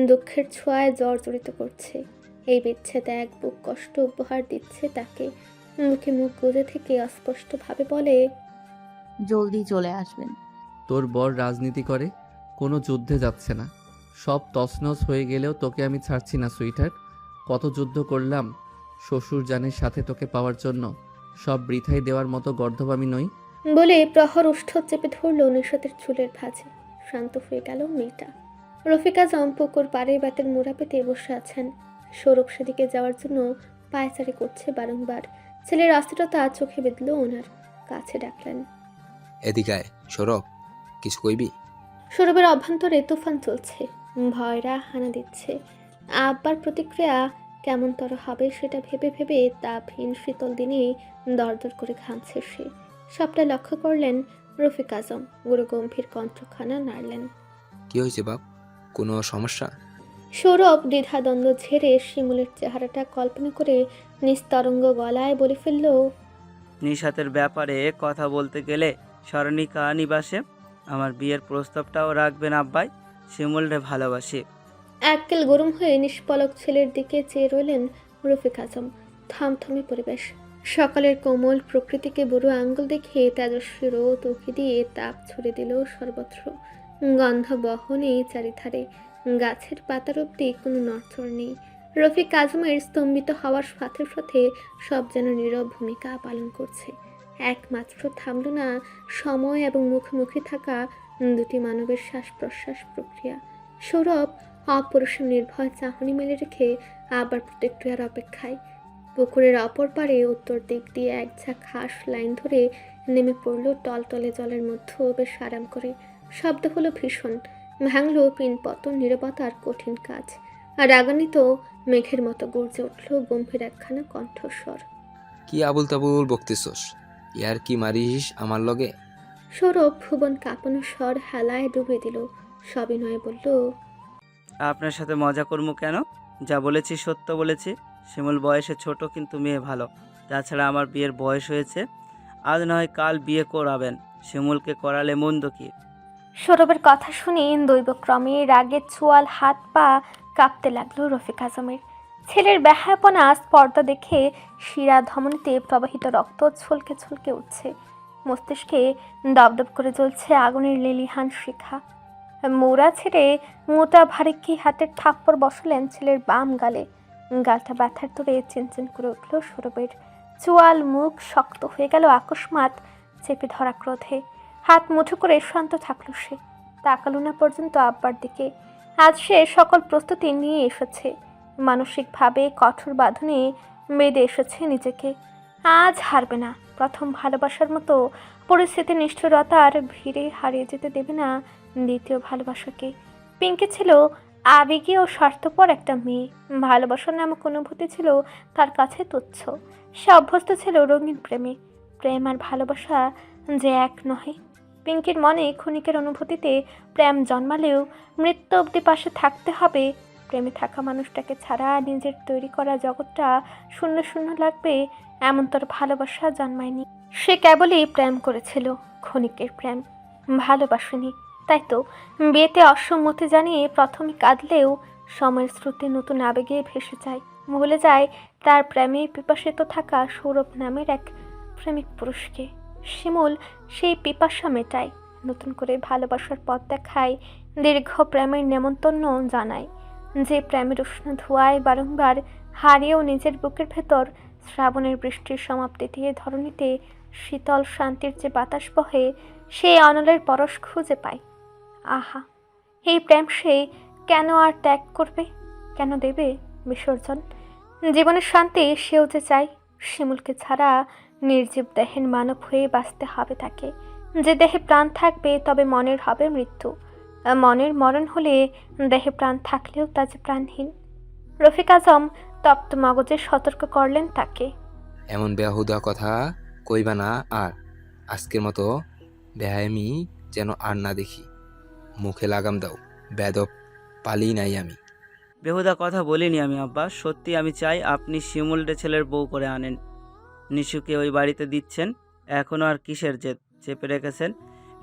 দুঃখের ছোঁয়ায় জর্জরিত করছে। এই বিচ্ছেদ এক বুক কষ্ট উপহার দিচ্ছে তাকে। মুখে মুখ গুজে থেকে অস্পষ্টভাবে বলে, জলদি চলে আসবেন। তোর বর রাজনীতি করে, কোনো যুদ্ধে যাচ্ছে না। সব তছনছ হয়ে গেলেও তোকে আমি ছাড়ছি না সুইটহার্ট। কত যুদ্ধ করলাম শ্বশুর জানের সাথে তোকে পাওয়ার জন্য। সব বৃথাই দেওয়ার মতো গর্ধব আমি নই। বলে প্রহর ওষ্ঠ চেপে ধরল নিঃস্বাদের চুলের ভাঁজে। শান্ত হয়ে গেল মেয়েটা। রফিক আজম পুকুর পাড়ে বাতের মোড়া পেতে বসে আছেন। সৌরভ সেদিকে যাওয়ার জন্য পায়চারি করছে বারংবার। ছেলের অস্থিরতা চোখে বিঁধল ওনার। কাছে ডাকলেন, এদিকে আয় সৌরভ, কিছু কইবি? সৌরভের অভ্যন্তরে তুফান চলছে। ভয়রা হানা দিচ্ছে। আব্বার প্রতিক্রিয়া কেমনতর হবে সেটা ভেবে ভেবে তাপহীন শীতল দিনে দরদর করে ঘামছে সে। সবটা লক্ষ্য করলেন রফিক আজম। গুরু গম্ভীর কণ্ঠখানা নাড়লেন। কি হয়েছে বাপ, কোনো সমস্যা? সৌরভ দ্বিধাদ্বন্দ্ব ঝেড়ে শিমুলের চেহারাটা কল্পনা করে নিস্তরঙ্গ গলায় বলে ফেলল, নিশাতের ব্যাপারে কথা বলতে গেলে স্মরণিকা নিবাসে আমার বিয়ের প্রস্তাবটাও রাখবেন আব্বাই। শিমুলরে ভালোবাসি। এককেল গরম হয়ে নিষ্পলক ছেলের দিকে চেয়ে রইলেন রফিক আজম। থমথমে পরিবেশ। সকালের কোমল প্রকৃতিকে বুড়ো আঙ্গুল দেখে তেজস্বী রোদ উঁকি দিয়ে তাপ ছড়ে দিল সর্বত্র। গন্ধ বহনে চারিধারে। গাছের পাতার অব্দি কোনো নড়চড় নেই। রফিক আজমের স্তম্ভিত হওয়ার সাথে সাথে সব যেন নীরব ভূমিকা পালন করছে। একমাত্র থামল না সময় এবং মুখোমুখি থাকা দুটি মানবের শ্বাস প্রশ্বাস প্রক্রিয়া। সৌরভ অপরিসীম নির্ভয় চাহনি মেলে রেখে আবার প্রতিক্রিয়ার অপেক্ষায়। পুকুরের অপর পারে উত্তর দিক দিয়ে এক ঝাঁক হাঁস লাইন ধরে নেমে পড়ল টলটলে জলের মধ্যে বেশ আরাম করে। শব্দ হলো ভীষণ, ভাঙল পিনপতন নীরবতার কঠিন কাজ। আর রাগান্বিত মেঘের মতো গর্জে উঠল গম্ভীর একখানা কণ্ঠস্বর। কি আবুল তাবুল বকতেছস? ইয়ার কি মারিস আমার লগে? সৌরভ ভুবন কাঁপানো স্বর হেলায় ডুবে দিল। সবিনয়ে বলল, আপনার সাথে মজা করবো কেন? যা বলেছি সত্য বলেছি। শিমুল বয়সে ছোট, কিন্তু মেয়ে ভালো। তাছাড়া আমার বিয়ের বয়স হয়েছে। আজ নয় কাল বিয়ে করাবেন। শিমুলকে করালে মন্দ কি? সৌরভের কথা শুনে দৈবক্রমে রাগে চোয়াল হাত পা কাঁপতে লাগলো রফিক আজমের। ছেলের ব্যাহাপনা স্পর্ধা দেখে শিরা ধমনীতে প্রবাহিত রক্ত ছলকে ছলকে উঠছে। মস্তিষ্কে দপদপ করে জ্বলছে আগুনের লেলিহান শিখা। মোড়া ছেড়ে মোটা ভারিক্কি হাতের থাপ্পড় বসালেন ছেলের বাম গালে। গালটা ব্যথার তোরে চিনচিন করে উঠল সৌরভের। চোয়াল মুখ শক্ত হয়ে গেল আকস্মাৎ চেপে ধরা ক্রোধে। হাত মুঠো করে শান্ত থাকল সে। তাকালো না পর্যন্ত আব্বার দিকে। আজ সে সকল প্রস্তুতি নিয়ে এসেছে, মানসিকভাবে কঠোর বাঁধনে বেঁধে এসেছে নিজেকে। আজ হারবে না। প্রথম ভালোবাসার মতো পরিস্থিতি নিষ্ঠুরতার ভিড়ে হারিয়ে যেতে দেবে না দ্বিতীয় ভালোবাসাকে। পিঙ্কি ছিল আবেগী ও স্বার্থপর একটা মেয়ে। ভালোবাসার নামক অনুভূতি ছিল তার কাছে তুচ্ছ। সে অভ্যস্ত ছিল রঙিন প্রেমে। প্রেম আর ভালোবাসা যে এক নহে। পিঙ্কির মনে ক্ষণিকের অনুভূতিতে প্রেম জন্মালেও মৃত্যু অবধি পাশে থাকতে হবে। প্রেমে থাকা মানুষটাকে ছাড়া নিজের তৈরি করা জগৎটা শূন্য শূন্য লাগবে, এমন তোর ভালোবাসা জন্মায়নি। সে কেবলই প্রেম করেছিল, ক্ষণিকের প্রেম, ভালোবাসেনি। তাই তো বিয়েতে অসম্মতি জানিয়ে প্রথমে কাঁদলেও সময়ের স্রোতে নতুন আবেগে ভেসে যায়, ভুলে যায় তার প্রেমে পিপাসিত থাকা সৌরভ নামের এক প্রেমিক পুরুষকে। শিমুল সেই পিপাসা মেটায়, নতুন করে ভালোবাসার পথ দেখায়, দীর্ঘ প্রেমের নেমন্তন্ন জানায়। যে প্রেমের উষ্ণ ধোঁয়ায় বারংবার হারিয়েও নিজের বুকের ভেতর শ্রাবণের বৃষ্টির সমাপ্তি দিয়ে ধরণীতে শীতল শান্তির যে বাতাস বহে, সেই অনলের পরশ খুঁজে পায়। আহা, এই প্রেম সে কেন আর ত্যাগ করবে, কেন দেবে বিসর্জন? জীবনের শান্তি সেও যে চায়। শিমুলকে ছাড়া নির্জীব দেহের মানব হয়ে বাঁচতে হবে তাকে। যে দেহে প্রাণ থাকবে তবে মনের হবে মৃত্যু। মনের মরণ হলে দেহে প্রাণ থাকলেও তা যে প্রাণহীন। রফিক আজম তপ্ত মগজে সতর্ক করলেন তাকে। এমন বেহুদা কথা কইবা না আর। আজকের মতো বেহায়ামি যেন আর না দেখি। মুখে লাগাম দাও, বেদব পালি নাই আমি। বেহুদা কথা বলিনি আমি আব্বা। সত্যি আমি চাই আপনি শিমুলটে ছেলের বউ করে আনেন। নিশুকে ওই বাড়িতে দিচ্ছেন, এখনও আর কিসের জেদ চেপে রেখেছেন?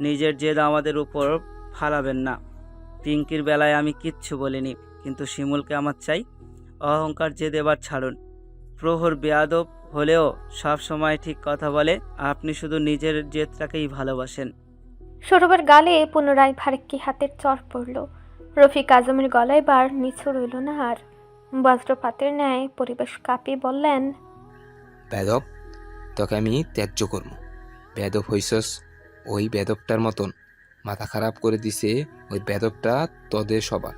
নিজের জেদ আমাদের উপর ফালাবেন না। পিঙ্কির বেলায় আমি কিচ্ছু বলিনি, কিন্তু শিমুলকে আমার চাই। অহংকার জেদ এবার ছাড়ুন। প্রহর বেয়াদব হলেও সব সময় ঠিক কথা বলে। আপনি শুধু নিজের জেদটাকেই ভালোবাসেন। সৌরভের গালে পুনরায় ভারেক্কি হাতের চর পড়ল। রফিক আজমের গলায় বার নিচু রইল না আর। বজ্রপাতের ন্যায় পরিবেশ কাঁপিয়ে বললেন, বেদব, তোকে আমি ত্যায্য করব। বেদব হইছস ওই বেদবটার মতন। মাথা খারাপ করে দিছে ওই বেদবটা তোদের সবার।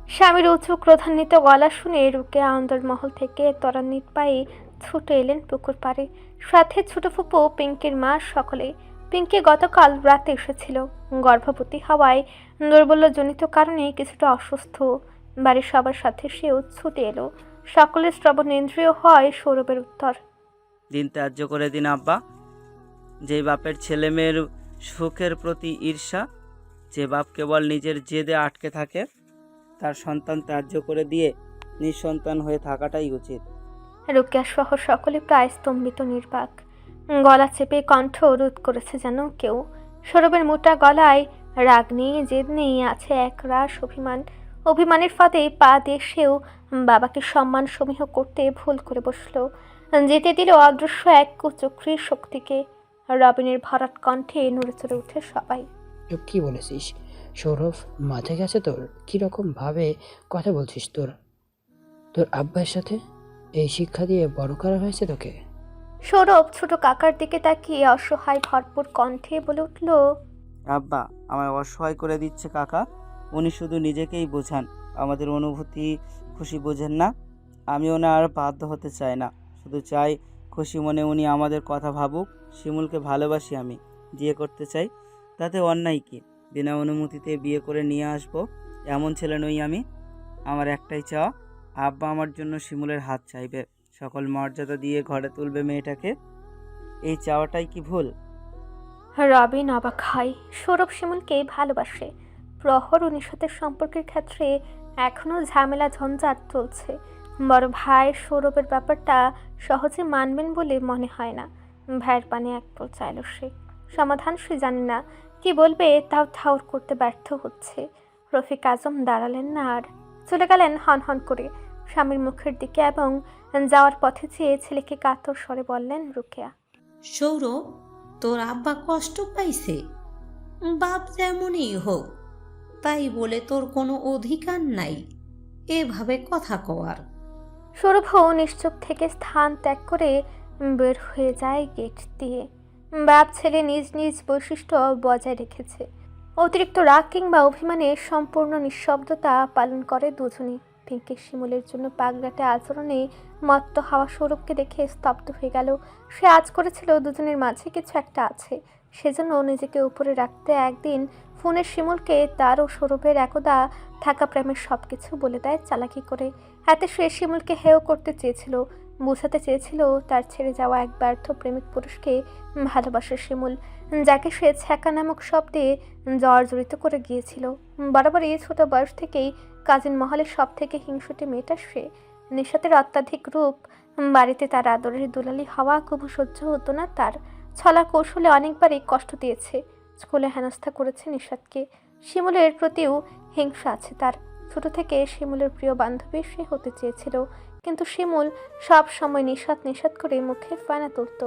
স্বামীর উঁচু ক্রোধান্বিত গলা শুনে রুকেয়া অন্দরমহল থেকে ত্বরান্বিত পায়ে ছুটে এলেন পুকুর পাড়ে। সাথে ছোট ফুপু, পিঙ্কির মা, সকলে। পিঙ্কি গতকাল রাতে এসেছিল। গর্ভবতী হওয়ায় দুর্বলজনিত কারণে কিছুটা অসুস্থ। বাড়ির সবার সাথে সেও ছুটে এলো। সকলের শ্রবণেন্দ্রিয় হয় সৌরভের উত্তর। দিন ত্যায্য করে দিন আব্বা। যেই বাপের ছেলে মেয়ের সুখের প্রতি ঈর্ষা, যে বাপ কেবল নিজের জেদে আটকে থাকে, তার সন্তান ত্যায্য করে দিয়ে নিঃসন্তান হয়ে থাকাটাই উচিত। রুকেয়া সহ সকলে প্রায় স্তম্ভিত, নির্বাক। গলা চেপে কণ্ঠ রোধ করেছে যেন কেউ। সৌরভের মোটা গলায় রাগ নেই, জেদ নেই, আছে এক রাস অভিমান। অভিমানের ফাঁদে পা দিয়ে সেও বাবাকে সম্মান সমীহ করতে ভুল করে বসলো। যেতে দিল অদৃশ্য এক কুচক্রীর শক্তিকে। রবিনের ভরাট কণ্ঠে নড়ে চড়ে উঠে সবাই। কি বলেছিস সৌরভ? মাথায় গেছে তোর? কিরকম ভাবে কথা বলছিস? তোর তোর আব্বার সাথে এই শিক্ষা দিয়ে বড় করা হয়েছে তোকে? সৌরভ ছোট কাকার দিকে তাকিয়ে অসহায় ভরপুর কণ্ঠে বলে উঠল, আব্বা আমায় অসহায় করে দিচ্ছে কাকা। উনি শুধু নিজেকেই বোঝান, আমাদের অনুভূতি খুশি বোঝেন না। আমিও না আর বাধ্য হতে চাই না, শুধু চাই খুশি মনে উনি আমাদের কথা ভাবুক। শিমুলকে ভালোবাসি আমি, বিয়ে করতে চাই, তাতে অন্যায় কি? বিনা অনুমতিতে বিয়ে করে নিয়ে আসবো এমন ছেলে নই আমি। আমার একটাই চাওয়া, আব্বা আমার জন্য শিমুলের হাত চাইবে, সকল মর্যাদা দিয়ে ঘরে তুলবে মেয়েটাকে। এই চাওয়াটাই কি ভুল? রবিন অবাক হয়। সৌরভ শিমুলকে ভালোবাসে। প্রহর ও নিষদের সম্পর্কের ক্ষেত্রে এখনও ঝামেলা ঝঞ্ঝাট চলছে। বড় ভাই সৌরভের ব্যাপারটা সহজে মানবেন বলে মনে হয় না। ভাইয়ের পানে এক পোল চাইল সে। সমাধান সে জানে না, কি বলবে তাও ঠাউর করতে ব্যর্থ হচ্ছে। রফিক আজম দাঁড়ালেন না আর, চলে গেলেন হন হন করে স্বামীর মুখের দিকে এবং যাওয়ার পথে চেয়ে ছেলেকে কাতর স্বরে বললেন, রুকেয়া, সৌরভ, তোর আব্বা কষ্ট পাইছে। বাপ যেমনই হোক, তাই বলে তোর কোনো অধিকার নাই এভাবে কথা কওয়ার। সৌরভও নিশ্চুপ থেকে স্থান ত্যাগ করে বের হয়ে যায় গেট দিয়ে। বাপ ছেলে নিজ নিজ বৈশিষ্ট্য বজায় রেখেছে। অতিরিক্ত রাগ কিংবা অভিমানে সম্পূর্ণ নিঃশব্দতা পালন করে দুজনই। পিঙ্কি শিমুলের জন্য পাগলাটে আচরণে মত্ত হাওয়া সৌরভকে দেখে স্তব্ধ হয়ে গেল। সে আজ করেছিল দুজনের মাঝে কিছু একটা আছে, সেজন্য নিজেকে উপরে রাখতে একদিন ফোনে শিমুলকে তার ও সৌরভের একদা থাকা প্রেমের সব কিছু বলে দেয় চালাকি করে। এতে সে শিমুলকে হেয় করতে চেয়েছিল, বোঝাতে চেয়েছিল তার ছেড়ে যাওয়া এক ব্যর্থ প্রেমিক পুরুষকে ভালোবাসে শিমুল, যাকে সে ছ্যাঁকা নামক শব্দে জর্জরিত করে গিয়েছিল। বরাবরই ছোট বয়স থেকেই কাজিন মহলের সব থেকে হিংসুটে মেয়েটা সে। নিশাতের অত্যাধিক রূপ, বাড়িতে তার আদরের দুলালি হওয়া খুব সহ্য হতো না তার। ছলা কৌশলে অনেকবারই কষ্ট দিয়েছে, স্কুলে হেনস্থা করেছে নিশাতকে। শিমুলের প্রতিও হিংসা আছে তার। ছোট থেকে শিমুলের প্রিয় বান্ধবী সে হতে চেয়েছিল, কিন্তু শিমুল সব সময় নিশাত নিশাত করে মুখে ফানা তুলত।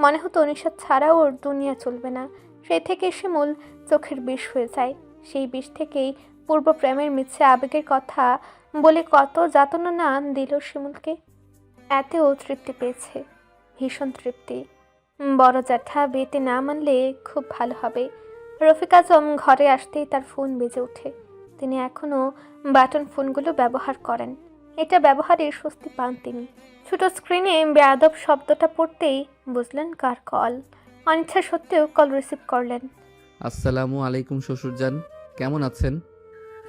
মনে হতো নিশাত ছাড়া ওর দুনিয়া চলবে না। সেই থেকে শিমুল চোখের বিষ হয়ে যায়। সেই বিষ থেকেই পূর্ব প্রেমের মিছে আবেগের কথা বলে কত যাতনা না দিল শিমুলকে। এতেও তৃপ্তি পেয়েছে, ভীষণ তৃপ্তি। বড় জ্যাঠা বিয়েতে না মানলে খুব ভালো হবে। রফিক আজম ঘরে আসতেই তার ফোন বেজে ওঠে। তিনি এখনও বাটন ফোনগুলো ব্যবহার করেন। এটা ব্যবহারের স্বস্তি পান তিনি। ছোট স্ক্রিনে বেয়াদব শব্দটা পড়তেই বুঝলেন কার কল। অনিচ্ছা সত্ত্বেও কল রিসিভ করলেন। আসসালামু আলাইকুম শ্বশুরজান, কেমন আছেন?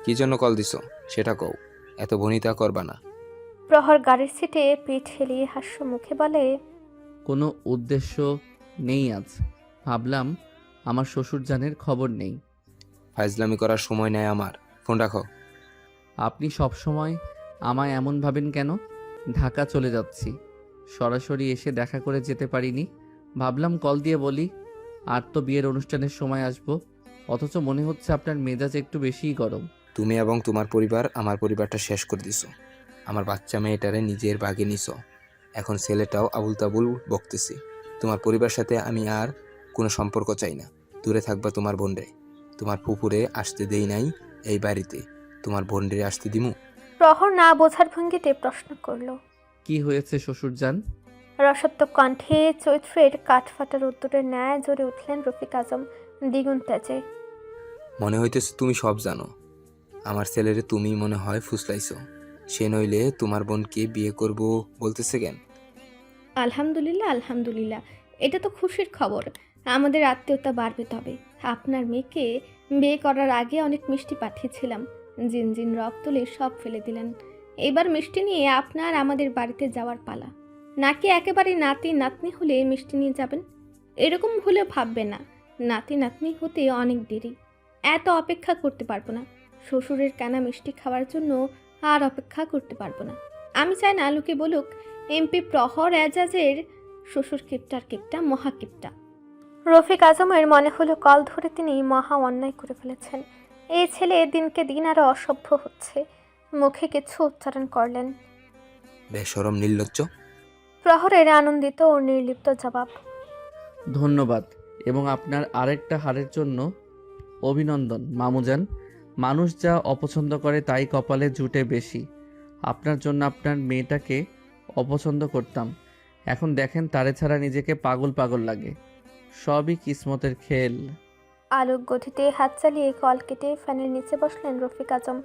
কি জন্য কল দিছো সেটা কও, এত ভনিতা করবা না। প্রহর গাড়ির সিটে পিঠ হেলিয়ে হাস্য মুখে বলে, কোনো উদ্দেশ্য নেই আজ। ভাবলাম আমার শ্বশুরজানের খবর নেই। ফাইজলামি করার সময় নেই আমার, ফোন রাখো। আপনি সবসময় আমায় এমন ভাবেন কেন? ঢাকা চলে যাচ্ছি, সরাসরি এসে দেখা করে যেতে পারিনি। ভাবলাম কল দিয়ে বলি, আর তো বিয়ের অনুষ্ঠানের সময় আসবো। অথচ মনে হচ্ছে আপনার মেজাজ একটু বেশিই গরম। তুমি এবং তোমার পরিবার আমার পরিবারটা শেষ করে দিছো। আমার বাচ্চা মেয়েটারে নিজের বাগে নিছো, এখন ছেলেটাও আবুল তাবুল বকতেছি। তোমার পরিবার সাথে আমি আর কোনো সম্পর্ক চাই না। দূরে থাকবা তোমার বোনরে। তোমার পুকুরে আসতে দেই নাই এই বাড়িতে, তোমার বোনরে আসতে দিমু? প্রহর না বোঝার ভঙ্গিতে প্রশ্ন করল। কি হয়েছে শ্বশুরজান? রসত্ব কণ্ঠে চৈত্রের কাঠফাটার উত্তরের ন্যায় জোরে উঠলেন রফিক আজম দ্বিগুণ তেজে। মনে হইতেছে তুমি সব জানো। আমার ছেলেরে তুমি মনে হয় ফুসলাইছো। সে নইলে তোমার বোনকে বিয়ে করব বলতেছে কেন? আলহামদুলিল্লাহ আলহামদুলিল্লাহ, এটা তো খুশির খবর। আমাদের আত্মীয়তা বাড়বে। তবে আপনার মেয়েকে বিয়ে করার আগে অনেক মিষ্টি পাঠিয়েছিলাম, জিনজিন রব তুলে সব ফেলে দিলেন। এবার মিষ্টি নিয়ে আপনার আমাদের বাড়িতে যাওয়ার পালা। নাকি একেবারে নাতি নাতনি হলে মিষ্টি নিয়ে যাবেন? এরকম ভুলে ভাববে না, নাতি নাতনি হতে অনেক দেরি। এত অপেক্ষা করতে পারবো না। শ্বশুরের কেনা মিষ্টি খাওয়ার জন্য আর অপেক্ষা করতে পারবো না। আমি চাই না লোকে বলুক এমপি প্রহর এজাজের শ্বশুর কিপটার কিপটা মহা কিপটা। রফিক আজমের মনে হলো কল ধরে তিনি মহা অন্যায় করে ফেলেছেন। এই ছেলে দিনকে দিন আরো অসভ্য হচ্ছে। মুখে কিছু উচ্চারণ করলেন। বেশরম নির্লজ্জ। প্রহরের আনন্দিত ও নির্লিপ্ত জবাব। ধন্যবাদ, এবং আপনার আরেকটা হারের জন্য অভিনন্দন মামুজান। মানুষ যা অপছন্দ করে তাই কপালে জুটে বেশি। আপনার জন্য আপনার মেয়েটাকে অপছন্দ করতাম, এখন দেখেন তারে ছাড়া নিজেকে পাগল পাগল লাগে। সবই কিসমতের খেল। আলোক গতিতে হাত চালিয়ে কল কেটে ফ্যানের নিচে বসলেন রফিক আজম।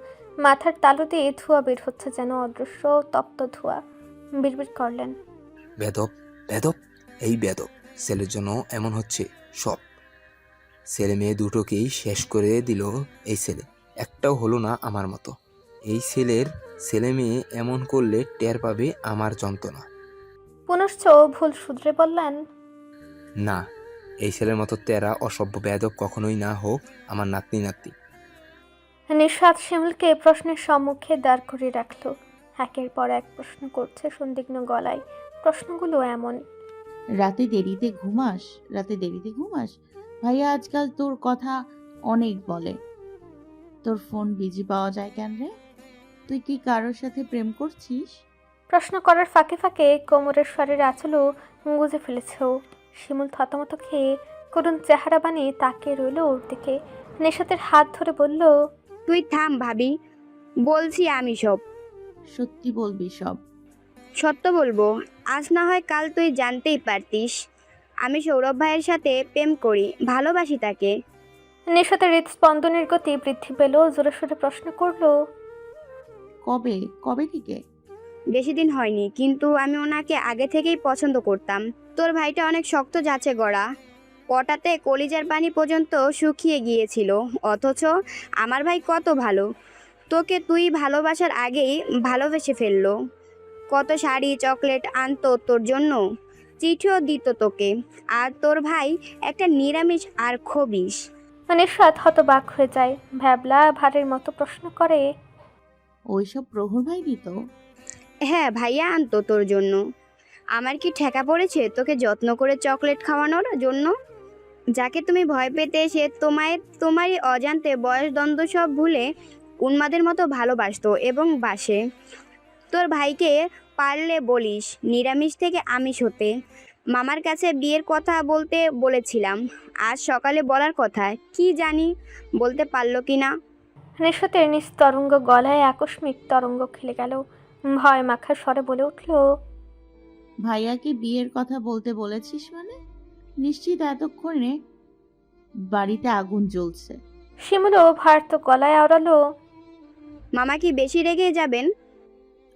মাথার তালু দিয়ে ধোঁয়া বের হচ্ছে, যেন অদৃশ্য তপ্ত ধোঁয়া। বিড়বিড় করলেন, বেদব বেদব, এই বেদব ছেলের জন্য এমন হচ্ছে সব। ছেলে মেয়ে দুটোকেই শেষ করে দিল এই ছেলে, একটাও হলো না আমার মতো। এই ছেলের ছেলে মেয়ে এমন করলে টের পাবে আমার যন্ত্রণা। পুনশ্চ ভুল শুধরে বললেন, না, এই ছেলের মতো তেরা অসভ্য বেদব কখনোই না হোক আমার নাতনি নাতনি। নিঃস্বাদ শিমুলকে প্রশ্নের সম্মুখে দাঁড় করিয়ে রাখল। একের পর এক প্রশ্ন করছে সন্দিগ্ধ গলায়। প্রশ্নগুলো এমন, রাতে দেরিতে ঘুমাস? রাতে দেরিতে ঘুমাস? ভাইয়া আজকাল তোর কথা অনেক বলে। তোর ফোন বিজি পাওয়া যায় কেন রে? তুই কি কারোর সাথে প্রেম করছিস? প্রশ্ন করার ফাঁকে ফাঁকে কোমরের স্বরের আঁচলও গুঁজে ফেলেছে ও। শিমুল থতমত খেয়ে করুণ চেহারা বানিয়ে তাকিয়ে রইল ওর দিকে। নিশাতের হাত ধরে বলল, তুই থাম ভাবি, বলছি আমি সব সত্যি বলবি সব? সত্য বলবো। আজ না হয় কাল তুই জানতেই পারতিস আমি সৌরভ ভাইয়ের সাথে প্রেম করি, ভালোবাসি তাকে। নিশাতের হৃদস্পন্দনের গতি বৃদ্ধি পেল, জোরে সোরে প্রশ্ন করলো, কবে কবে থেকে? বেশি দিন হয়নি, কিন্তু আমি ওনাকে আগে থেকেই পছন্দ করতাম। তোর ভাইটা অনেক শক্ত যাচ্ছে গড়া, পটাতে কলিজার পানি পর্যন্ত শুকিয়ে গিয়েছিল, অথচ আমার ভাই কত ভালো, তোকে তুই ভালোবাসার আগেই ভালোবেসে ফেললো। কত শাড়ি চকলেট আনতো তোর জন্য, চিঠিও দিত তোকে। আর তোর ভাই একটা নিরামিষ আর খবিস। নিশাত হতবাক হয়ে যায়, ভ্যাবলা ভারের মতো প্রশ্ন করে, ওইসব প্রহর ভাই দিত? হ্যাঁ, ভাইয়া আনতো তোর জন্য। আমার কি ঠেকা পড়েছে তোকে যত্ন করে চকলেট খাওয়ানোর জন্য? যাকে তুমি ভয় পেতে, সে তোমারই অজান্তে বয়স দ্বন্দ্ব সব ভুলে উন্মাদের মতো ভালোবাসতো এবং বাসে। তোর ভাইকে পারলে বলিস নিরামিষ থেকে আমিষ হতে। মামার কাছে বিয়ের কথা বলতে বলেছিলাম, আজ সকালে বলার কথা, কি জানি বলতে পারলো কি না। নিশাতের নিস্তরঙ্গ গলায় আকস্মিক তরঙ্গ খেলে গেল, ভয় মাখা স্বরে বলে উঠল, ভাইয়াকে বিয়ের কথা বলতে বলেছিস মানে? নিশ্চিত এতক্ষণে বাড়িতে আগুন জ্বলছে। শিমুলও ভার্ত গলায় আওড়ালো, মামা কি বেশি রেগে যাবেন?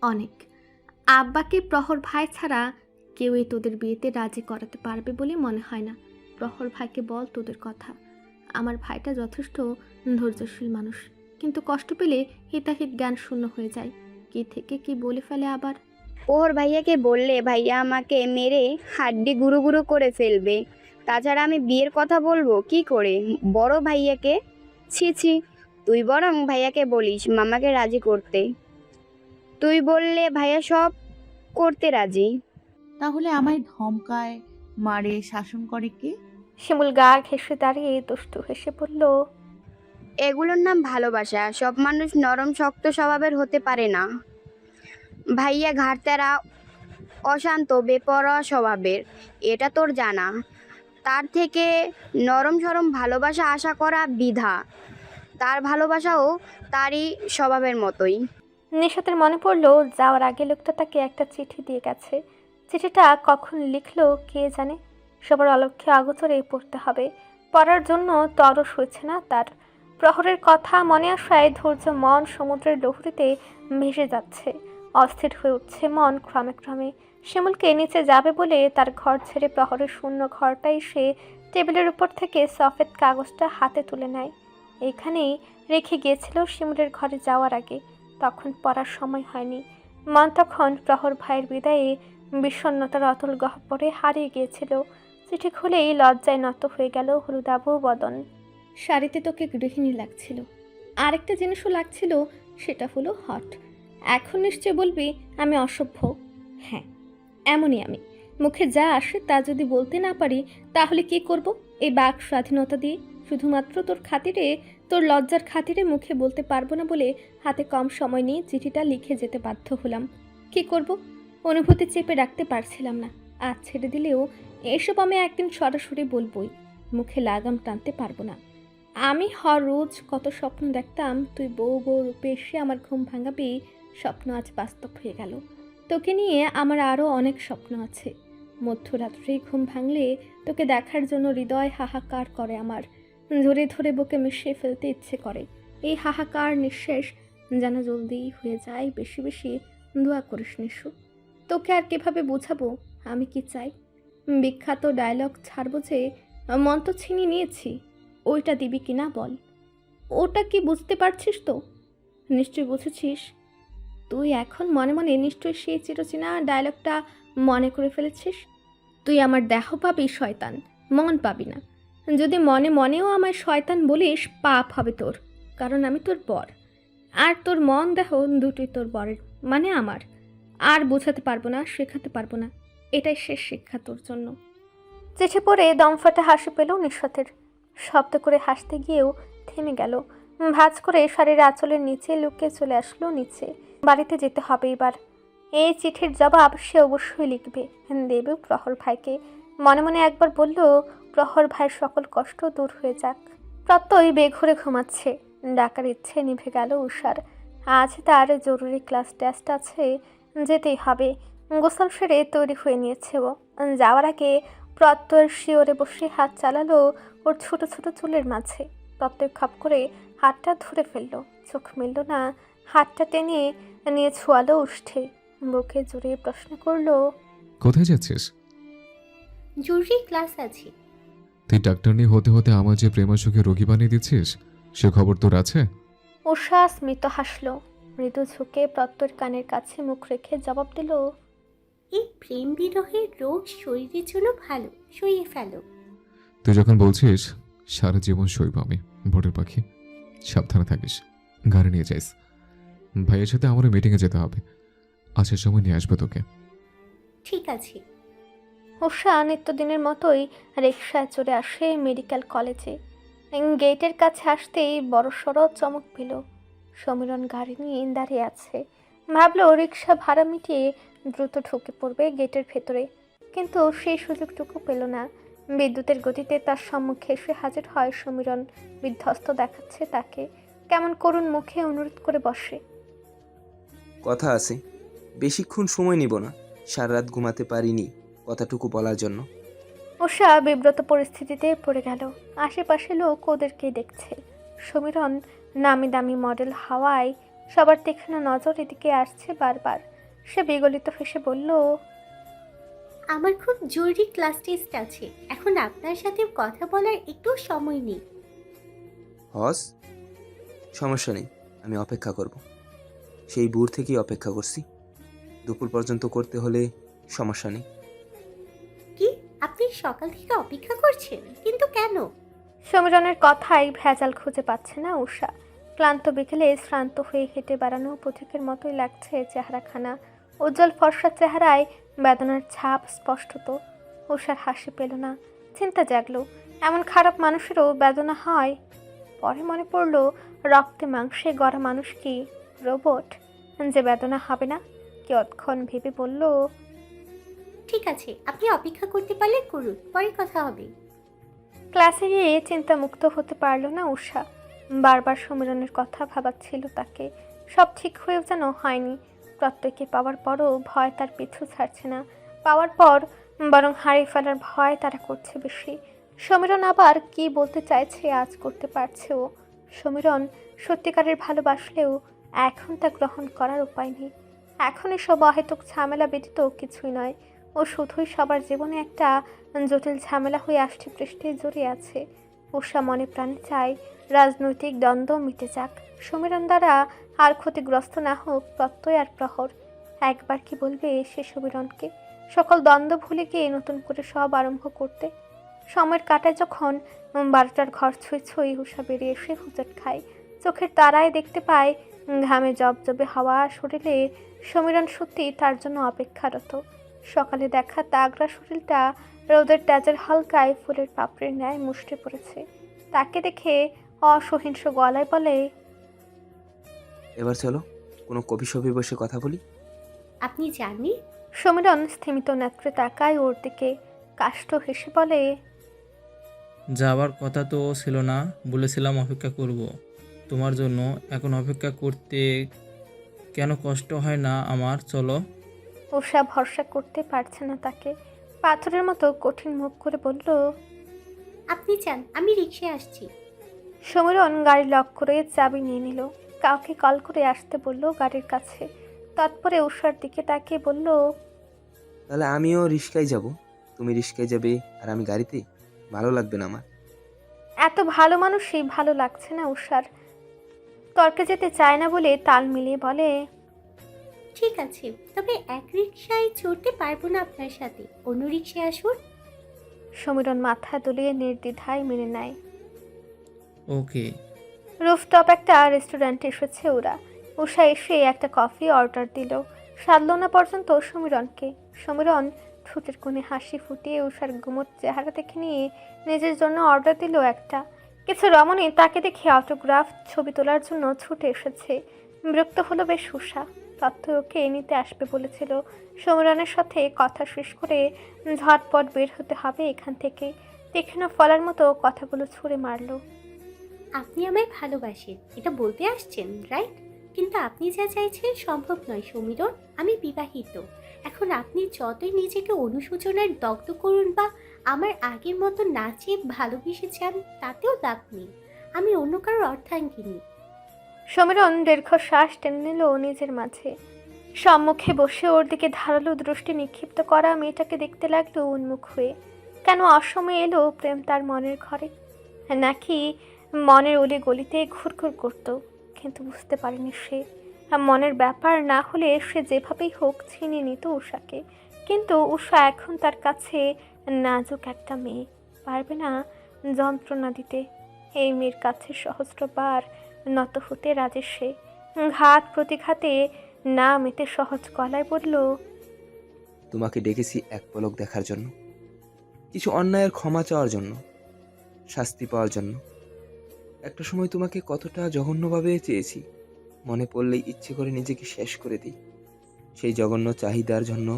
অনেক। আব্বাকে প্রহর ভাই ছাড়া কেউই তোদের বিয়েতে রাজি করাতে পারবে বলে মনে হয় না। প্রহর ভাইকে বল তোদের কথা। আমার ভাইটা যথেষ্ট ধৈর্যশীল মানুষ, কিন্তু কষ্ট পেলে হিতাহিত জ্ঞান শূন্য হয়ে যায়, কি থেকে কি বলে ফেলে আবার। ওর ভাইয়াকে বললে ভাইয়া আমাকে মেরে হাড্ডি গুঁড়ো গুঁড়ো করে ফেলবে। তাছাড়া আমি বিয়ের কথা বলবো কি করে বড় ভাইয়াকে? ছি ছি, তুই বরং ভাইয়াকে বলিস মামাকে রাজি করতে। তুই বললে ভাইয়া সব করতে রাজি। তাহলে আমায় ধমকায়, মারে, শাসন করে কে? শিমুল গা ঘেঁষে দাঁড়িয়ে দুষ্টু হেসে বলল, এগুলোর নাম ভালোবাসা। সব মানুষ নরম শক্ত স্বভাবের হতে পারে না। ভাইয়া ঘাড়তেরা, অশান্ত, বেপরোয়া স্বভাবের, এটা তোর জানা। তার থেকে নরম সরম ভালোবাসা আশা করা বৃথা। তার ভালোবাসাও তারই স্বভাবের মতোই। নিশাতের মনে পড়লো যাওয়ার আগে লোকটা তাকে একটা চিঠি দিয়ে গেছে। চিঠিটা কখন লিখলো কে জানে। সবার অলক্ষ্যে আগোচরে পড়তে হবে, পড়ার জন্য তরস হয়েছে না তার। প্রহরের কথা মনে আসায় ধৈর্য মন সমুদ্রের লহরীতে ভেসে যাচ্ছে, অস্থির হয়ে উঠছে মন ক্রমে ক্রমে। শিমুলকে নিচে যাবে বলে তার ঘর ছেড়ে প্রহরের শূন্য ঘরটা এসে টেবিলের উপর থেকে সফেদ কাগজটা হাতে তুলে নেয়। এখানেই রেখে গিয়েছিল শিমুলের ঘরে যাওয়ার আগে, তখন পড়ার সময় হয়নি। মন তখন প্রহর ভাইয়ের বিদায়ে বিষণ্ণতার অতল গহ্বরে হারিয়ে গিয়েছিল। চিঠি খুলেই লজ্জায় নত হয়ে গেল হলুদাভ বদন। শাড়িতে তোকে গৃহিণী লাগছিল, আরেকটা জিনিসও লাগছিল, সেটা হলো হট। এখন নিশ্চয় বলবি আমি অসভ্য। হ্যাঁ, এমনই আমি। মুখে যা আসে তা যদি বলতে না পারি তাহলে কি করব এই বাক স্বাধীনতা দিয়ে? শুধুমাত্র তোর খাতিরে, তোর লজ্জার খাতিরে মুখে বলতে পারবো না বলে হাতে কম সময় নিয়ে চিঠিটা লিখে যেতে বাধ্য হলাম। কি করব? অনুভূতি চেপে রাখতে পারছিলাম না। আজ ছেড়ে দিলেও এসব আমি একদিন সরাসরি বলবই, মুখে লাগাম টানতে পারবো না। আমি রোজ কত স্বপ্ন দেখতাম, তুই বউ বউ রূপে এসে আমার ঘুম ভাঙাবি, স্বপ্ন আজ বাস্তব হয়ে গেল। তোকে নিয়ে আমার আরও অনেক স্বপ্ন আছে। মধ্যরাত্রে ঘুম ভাঙলে তোকে দেখার জন্য হৃদয় হাহাকার করে আমার, ধরে ধরে বুকে মিশিয়ে ফেলতে ইচ্ছে করে। এই হাহাকার নিঃশেষ যেন জলদি হয়ে যায়। বেশি বেশি দোয়া করিস নিশু। তোকে আর কিভাবে বোঝাবো আমি কি চাই? বিখ্যাত ডায়লগ ছাড়বো যে মন তো ছিনিয়ে নিয়েছি, ওইটা দিবি কিনা বল। ওটা কি বুঝতে পারছিস তো? নিশ্চয়ই বুঝেছিস। তুই এখন মনে মনে নিশ্চয়ই সেই চিরচেনা ডায়লগটা মনে করে ফেলেছিস। তুই আমার দেহ পাবি শয়তান, মন পাবি না। যদি মনে মনেও আমায় শয়তান বলিস, পাপ হবে তোর, কারণ আমি তোর বর। আর তোর মন দেহ দুটোই তোর বরের, মানে আমার। আর বোঝাতে পারবো না, শেখাতে পারবো না, এটাই শেষ শিক্ষা তোর জন্য। চিঠি পড়ে দমফাটা হাসি পেল নিঃস্বাতের। শব্দ করে হাসতে গিয়েও থেমে গেল। ভাঁজ করে শাড়ির আঁচলের নিচে লুকিয়ে চলে আসলো নিচে। বাড়িতে যেতে হবে এবার। এই চিঠির জবাব সে অবশ্যই লিখবে, দেবে প্রহর ভাইকে। মনে মনে একবার বলল, প্রহর ভাইয়ের সকল কষ্ট দূর হয়ে যাক। প্রত্যয় বেঘরে ঘুমাচ্ছে, ডাকার ইচ্ছে নিভে গেল উষার। আজ তার জরুরি ক্লাস টেস্ট আছে, যেতেই হবে। গোসল সেরে তৈরি হয়ে নিয়েছে ও। যাওয়ার আগে প্রত্যয়ের শিওরে বসে হাত চালালো ওর ছোট ছোট চুলের মাঝে। প্রত্যয় খপ করে হাতটা ধরে ফেললো। চোখ মেলল না, হাতটা টেনে নিয়ে ছোয়ালো উষ্ঠে। বুকে জড়িয়ে প্রশ্ন করলো, কোথায় যাচ্ছিস? জরুরি ক্লাস আছে। তুই ডাক্তার নিয়ে হতে হতে আমার যে প্রেমাসুখে রোগী বানিয়ে দিচ্ছিস সে খবর তোর আছে? উষা স্মিত হাসলো। মৃদু ঝুঁকে প্রত্যয়ের কানের কাছে মুখ রেখে জবাব দিল, এই প্রেম বিরহের রোগ শরীরের জন্য ভালো, সইয়ে ফেলো। তুই যখন বলছিস সারা জীবন সইব আমি, ভোরের পাখি, সাবধানে থাকিস, গাড়ি নিয়ে যাইস। ভাইয়ের সাথে আমারও মিটিংয়ে যেতে হবে, আসার সময় নিয়ে আসবে তোকে। ঠিক আছে। উষা নিত্যদিনের মতোই রিকশায় চড়ে আসে মেডিকেল কলেজে। গেটের কাছে আসতেই বড়সড় চমক পেল। সমীরণ গাড়ি নিয়ে দাঁড়িয়ে আছে। ভাবলো রিকশা ভাড়া মিটিয়ে দ্রুত ঢুকে পড়বে গেটের ভেতরে, কিন্তু সেই সুযোগটুকু পেল না। বিদ্যুতের গতিতে তার সম্মুখে এসে হাজির হয় সমীরণ। বিধ্বস্ত দেখাচ্ছে তাকে, কেমন করুণ মুখে অনুরোধ করে বসে। কথা আছে, বেশিক্ষণ সময় নিব না, সারা রাত ঘুমাতে পারিনি কথাটুকু বলার জন্য। উষা বিব্রত পরিস্থিতিতে পড়ে গেল। আশেপাশে লোক ওদেরকেই দেখছে। সমীরণ নামি দামি মডেল হাওয়ায় সবার তীক্ষ্ণ নজর এদিকে আসছে বারবার। সে বিগলিত হেসে বলল, আমার খুব জরুরি ক্লাস টেস্ট আছে, এখন আপনার সাথে কথা বলার একটু সময় নেই। হস, সমস্যা নেই, আমি অপেক্ষা করব। সেই ভোর থেকেই অপেক্ষা করছি, দুপুর পর্যন্ত করতে হলে সমস্যা নেই। কি, আপনি সকাল থেকে অপেক্ষা করছেন? কিন্তু কেন? সমীরণের কথাই ভেজাল খুঁজে পাচ্ছে না উষা। ক্লান্ত বিকেলে শ্রান্ত হয়ে হেঁটে বেড়ানো পথিকের মতোই লাগছে চেহারাখানা। উজ্জ্বল ফর্সা চেহারায় বেদনার ছাপ স্পষ্টত। উষার হাসি পেল না, চিন্তা জাগলো, এমন খারাপ মানুষেরও বেদনা হয়। পরে মনে পড়ল, রক্তে মাংসে গড়া মানুষ কি রোবট যে বেদনা হবে না? কি অক্ষণ ভেবে বলল, ঠিক আছে, আপনি অপেক্ষা করতে পারলে করুন, পরে কথা হবে। ক্লাসে গিয়ে চিন্তামুক্ত হতে পারল না উষা। বারবার সমীরণের কথা ভাবাচ্ছিল তাকে। সব ঠিক হয়েও যেন হয়নি। প্রত্যেককে পাওয়ার পরও ভয় তার পিছু ছাড়ছে না। পাওয়ার পর বরং হারিয়ে ফেলার ভয় তারা করছে বেশি। সমীরণ আবার কি বলতে চাইছে আজ করতে পারছে ও। সমীরণ সত্যিকারের ভালোবাসলেও এখন তা গ্রহণ করার উপায় নেই। এখন এসব অহেতুক ঝামেলা ব্যতীত কিছুই নয়। ও শুধুই সবার জীবনে একটা জটিল ঝামেলা হয়ে আষ্টে পৃষ্ঠে জড়িয়ে আছে। উষা মনে প্রাণে চায় রাজনৈতিক দ্বন্দ্ব মিটে যাক, সমীরণ দ্বারা আর ক্ষতিগ্রস্ত না হোক প্রত্যয় আর প্রহর। একবার কি বলবে সে সমীরণকে সকল দ্বন্দ্ব ভুলে গিয়ে নতুন করে সব আরম্ভ করতে? সময়ের কাটায় যখন 12টার ঘর ছুঁই ছুঁই উষা বেরিয়ে এসে হুচট খায়। চোখের তারায় দেখতে পায় ঘামে জবজবে হাওয়া শরীরে। সমীরণ সত্যি তার জন্য অপেক্ষারত। সকালে দেখা তাগড়া শরীরটা রোদের ট্যাজের হালকায় ফুলের পাপড়ির ন্যায় মুষ্টে পড়েছে। তাকে দেখে অসহিংস গলায় বলে, এবার চলো কোনো কফি শপে বসে কথা বলি। আপনি জাননি? সমীরণ স্থিমিত নেত্রে তাকায় ওর দিকে, কাষ্ঠ হেসে বলে, যাবার কথা তো ছিল না, বলেছিলাম অপেক্ষা করব তোমার জন্য। এখন অপেক্ষা করতে কেন কষ্ট হয় না আমার, চলো। উষা ভরসা করতে পারছে না তাকে। পাথরের মতো কঠিন মুখ করে বলল, আপনি চান আমি রিকশায় আসছি। সমীরণ গাড়ি লক করে চাবি নিয়ে নিল। কাউকে কল করে আসতে বলল গাড়ির কাছে। তৎপরে উষার দিকে তাকিয়ে বলল, তাহলে আমিও রিস্কায় যাব, তুমি রিস্কায় যাবে আর আমি গাড়িতে? ভালো লাগবে না আমার। এত ভালো মানুষই ভালো লাগছে না উষার। তর্কে যেতে চায় না বলে তাল মিলিয়ে বলে, ঠিক আছে, তবে এক রিকশায় চড়তে পারবো না আপনার সাথে, অন্য রিকশায় আসুন। সমীরণ মাথা দুলিয়ে নির্দ্বিধায় মেনে নেয়। ওকে। রুফটপ একটা রেস্টুরেন্টে এসেছে ওরা। উষা এসে একটা কফি অর্ডার দিল। সারল না পর্যন্ত সমীরণকে। সমীরণ ঠোঁটের কোণে হাসি ফুটিয়ে উষার গুমোট চেহারা দেখে নিয়ে নিজের জন্য অর্ডার দিল একটা। কিছু রমণী তাকে দেখে অটোগ্রাফ ছবি তোলার জন্য ছুটে এসেছে। বিরক্ত হলো বেশ উষা। তথ্য ওকে নিতে আসবে বলেছিল। সমীরণের সাথে কথা শেষ করে ঝটপট বের হতে হবে এখান থেকে। তীক্ষ্ণ ফলার মতো কথাগুলো ছুঁড়ে মারল। আপনি আমায় ভালোবাসেন, এটা বলতে আসছেন, রাইট? কিন্তু আপনি যা চাইছেন সম্ভব নয় সমীরণ। আমি বিবাহিত। এখন আপনি যতই নিজেকে অনুশোচনায় দগ্ধ করুন বা আমার আগের মতো নাচে ভালোবেসে চান, তাতেও লাভ নেই। আমি অন্য কারোর অর্ধাঙ্গিনী। সমীরণ দীর্ঘশ্বাস টেনে নিল নিজের মাঝে। সম্মুখে বসে ওর দিকে ধারালো দৃষ্টি নিক্ষিপ্ত করা মেয়েটাকে দেখতে লাগলো উন্মুখ হয়ে। কেন অসময়ে এলো প্রেম তার মনের ঘরে, নাকি মনের অলি গলিতে ঘুরঘুর করত, কিন্তু বুঝতে পারেনি সে। মনের ব্যাপার না হলে সে যেভাবেই হোক ছিনিয়ে নিত উষাকে, কিন্তু উষা এখন তার কাছে নাজুক একটা মেয়ে, পারবে না যন্ত্রণা দিতে। এই মেয়ের কাছে সহস্রবার নত হতে রাজে সে। ঘাত প্রতিঘাতে না মেতে সহজ গলায় বলল, তোমাকে ডেকেছি এক পলক দেখার জন্য, কিছু অন্যায়ের ক্ষমা চাওয়ার জন্য, শাস্তি পাওয়ার জন্য। একটা সময় তোমাকে কতটা জঘন্যভাবে চেয়েছি, মনে পড়লেই ইচ্ছে করে নিজেকে শেষ করে দিই। সেই জঘন্য চাহিদার জন্য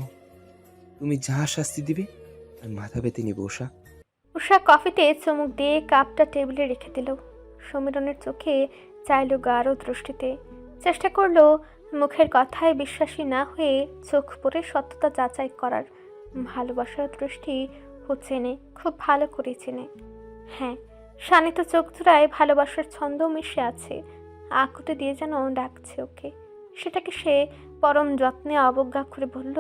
তুমি যা শাস্তি দিবে আমি মাথা পেতে নিব উষা। উষা কফিতে চুমুক দিয়ে কাপটা টেবিলে রেখে দিল। সমীরণের চোখে চাইল গাঢ় দৃষ্টিতে, চেষ্টা করলো মুখের কথায় বিশ্বাসী না হয়ে চোখ পড়ে সত্যতা যাচাই করার। ভালোবাসার দৃষ্টি চেনে, খুব ভালো করে চেনে। হ্যাঁ, শানিত চোখ জোড়ায় ভালোবাসার ছন্দ মিশে আছে, আকুতে দিয়ে যেন ডাকছে ওকে। সেটাকে সে পরম যত্নে অবজ্ঞা করে বলল,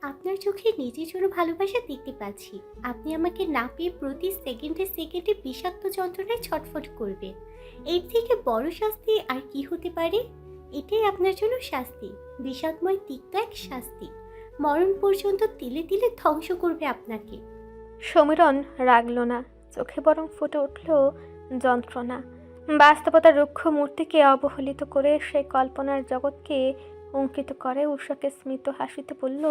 আপনার চোখে নিজের জন্য ভালোবাসা দেখতে পাচ্ছি। আপনি আমাকে না পেয়ে প্রতি সেকেন্ডে সেকেন্ডে বিষাক্ত যন্ত্রণায় ছটফট করবে। এর থেকে বড় শাস্তি আর কি হতে পারে? এটাই আপনার জন্য শাস্তি, বিষাদময় তিক্ত এক শাস্তি। মরণ পর্যন্ত তিলে তিলে ধ্বংস করবে আপনাকে। সমীরণ রাগল না, চোখে বরং ফুটে উঠল যন্ত্রণা। বাস্তবতার রুক্ষ মূর্তিকে অবহেলিত করে সে কল্পনার জগৎকে অঙ্কিত করে উষাকে স্মিত হাসিতে বলল,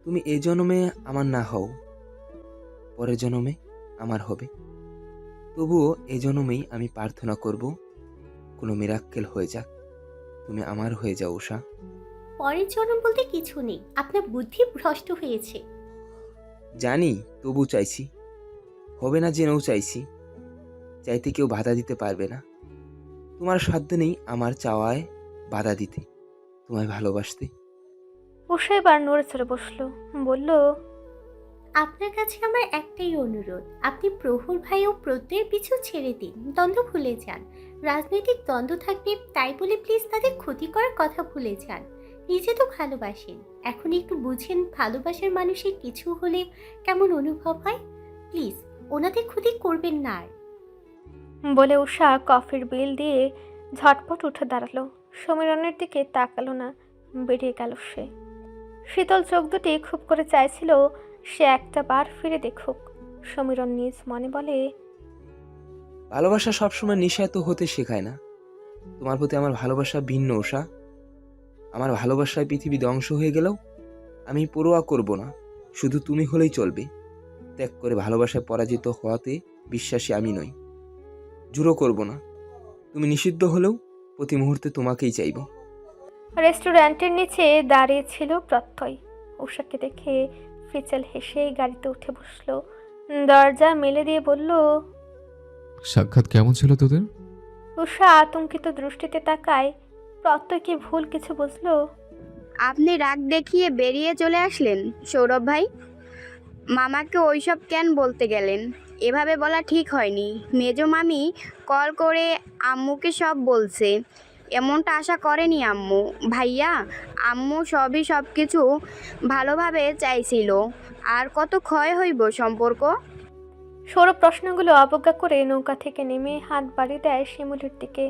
তুমি এই জন্মে আমার না হও, পরের জন্মে আমার হবে। তবুও এই জন্মেই আমি প্রার্থনা করব কোনো মিরাক্কেল হয়ে যাক, তুমি আমার হয়ে যাও উষা। পরের জন্ম বলতে কিছু নেই, আপনার বুদ্ধি ভ্রষ্ট হয়েছে। জানি, তবু চাইছি। হবে না জেনেও চাইছি। চাইতে কেউ বাধা দিতে পারবে না। তোমার সাধ্য নেই আমার চাওয়ায় বাধা দিতে, তোমায় ভালোবাসতে। উষা এবার নড়ে চড়ে বসলো, বলল, আপনার কাছে আমার একটাই অনুরোধ, আপনি প্রহর ভাই ও প্রত্যয়ের পিছু ছেড়ে দিন, দ্বন্দ্ব ভুলে যান। রাজনৈতিক দ্বন্দ্ব থাকবে তাই বলে প্লিজ তাদের ক্ষতি করার কথা ভুলে যান। নিজে তো ভালোবাসেন, এখন একটু বুঝেন ভালোবাসার মানুষের কিছু হলে কেমন অনুভব হয়। প্লিজ ওনাদের ক্ষতি করবেন না আর। বলে উষা কফির বিল দিয়ে ঝটপট উঠে দাঁড়ালো। সমীরণের দিকে তাকালো না, বেরিয়ে গেল সে। শীতল চোখ দুটি খুব করে চাইছিল সে একটা বার ফিরে দেখুক। সমীরণ নিজ মনে বলে, ভালোবাসা সবসময় নিঃস্বার্থ হতে শেখায় না। তোমার প্রতি আমার ভালোবাসা ভিন্ন উষা। আমার ভালোবাসায় পৃথিবী ধ্বংস হয়ে গেলেও আমি পরোয়া করব না, শুধু তুমি হলেই চলবে। ত্যাগ করে ভালোবাসায় পরাজিত হওয়াতে বিশ্বাসী আমি নই, জুরও করব না। তুমি নিষিদ্ধ হলেও প্রতি মুহূর্তে তোমাকেই চাইব। রেস্টুরেন্টের নিচে দাঁড়িয়ে ছিল প্রত্যয়। উষাকে দেখে ফিচেল হেসে গাড়িতে উঠে বসলো, দরজা মেলে দিয়ে বলল, সাক্ষাৎ কেমন ছিল তোদের? উষা আতঙ্কিত দৃষ্টিতে তাকায়। প্রত্যয় কি ভুল কিছু বুঝলো? আপনি রাগ দেখিয়ে বেরিয়ে চলে আসলেন সৌরভ ভাই। মামাকে ওইসব কেন বলতে গেলেন? এভাবে বলা ঠিক হয়নি। মেজো মামি কল করে আম্মুকে সব বলছে, এমনটা আশা করেনি আম্মু। ভাইয়া, আম্মু সব কিছু ভালোভাবে চাইছিল, আর কত ক্ষয় হইব সম্পর্ক। সৌরভ প্রশ্নগুলো অবজ্ঞা করে নৌকা থেকে নেমে হাত বাড়ি দেয় শিমুলের দিকে।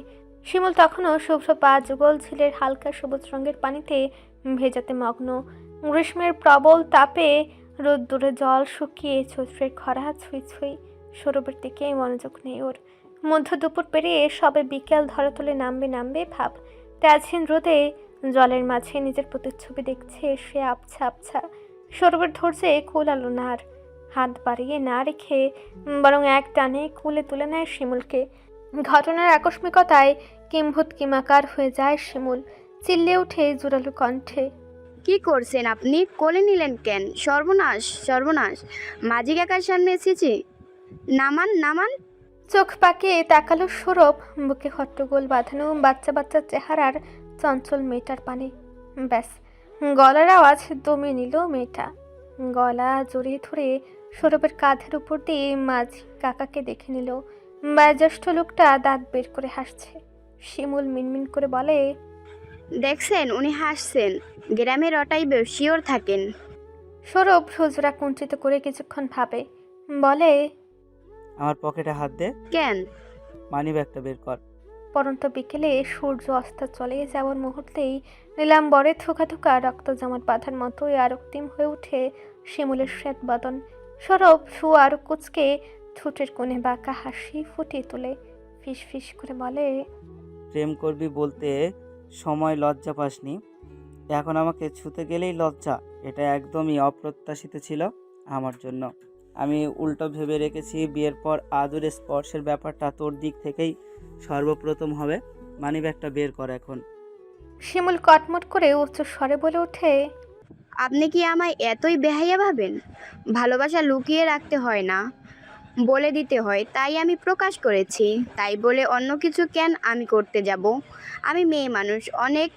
শিমুল তখনও শুভ্র পা যুগল ঝিলের হালকা সবুজ রঙের পানিতে ভেজাতে মগ্ন। গ্রীষ্মের প্রবল তাপে রোদ্দুরে জল শুকিয়ে চৈত্রের খরা ছুঁই ছুঁই। সৌরভের দিকে মনোযোগ নেই ওর। মধ্য দুপুর পেরিয়ে সবে বিকেল ধরাতলে নামবে ভাব। তেজহীন রোদে জলের মাঝে নিজের প্রতিচ্ছবি দেখছে সে আবছা আবছা। সৌরভের ধৈর্যে কুলালো না আর, হাত বাড়িয়ে না রেখে বরং এক টানে কুলে তুলে নেয় শিমুলকে। ঘটনার আকস্মিকতায় কিম্ভূত কিমাকার হয়ে যায় শিমুল, চিল্লে উঠে জোরালো কণ্ঠে, কি করছেন আপনি? কোলে নিলেন কেন? সর্বনাশ সর্বনাশ, মাঝি কাকার সামনে এসেছি, নামান নামান। চোখ পাকিয়ে তাকালো সৌরভ। বুকে হট্টগোল বাঁধানো বাচ্চা বাচ্চা চেহারার চঞ্চল মেয়েটার পানে। ব্যাস, গলার আওয়াজ দমিয়ে নিল মেয়েটা। গলা জড়িয়ে ধরে সৌরভের কাঁধের উপর দিয়ে মাঝি কাকাকে দেখে নিল। বয়োজ্যেষ্ঠ লোকটা দাঁত বের করে হাসছে। শিমুল মিনমিন করে বলে, দেখছেন উনি হাসছেন, গ্রামের ওটাই শিওর থাকেন। সৌরভ ভ্রুজোড়া কুঞ্চিত করে কিছুক্ষণ ভাবে, বলে, আমার পকেটে হাত দে। কেন? মানি ব্যাগটা বের কর। পরন্ত বিকেলে সূর্য অস্ত চলে যাওয়ার মুহূর্তেই নীলাম্বরে থোকা থোকা রক্ত জমাট বাঁধার মতোই আর রক্তিম হয়ে ওঠে শিমুলের শ্বেত বদন। সৌরভ আরো কুচকে ঠোঁটের কোণে বাঁকা হাসি ফুটিয়ে তোলে, ফিস ফিস করে বলে, প্রেম করবি বলতে সময় লজ্জা পাসনি, এখন আমাকে ছুতে গেলেই লজ্জা। এটা একদমই অপ্রত্যাশিত ছিল আমার জন্য। আমি উল্টো ভেবে রেখেছি বিয়ের পর আদুরে স্পর্শের ব্যাপারটা তোর দিক থেকেই সর্বপ্রথম হবে। মানি ব্যাগটা বের কর এখন। শিমুল কটমট করে উচ্চ স্বরে বলে ওঠে, আপনি কি আমায় এতই বেহাইয়া ভাবেন? ভালোবাসা লুকিয়ে রাখতে হয় না, বলে দিতে হয়, তাই আমি প্রকাশ করেছি। তাই বলে অন্য কিছু কেন আমি করতে যাব? আমি মেয়ে মানুষ, অনেক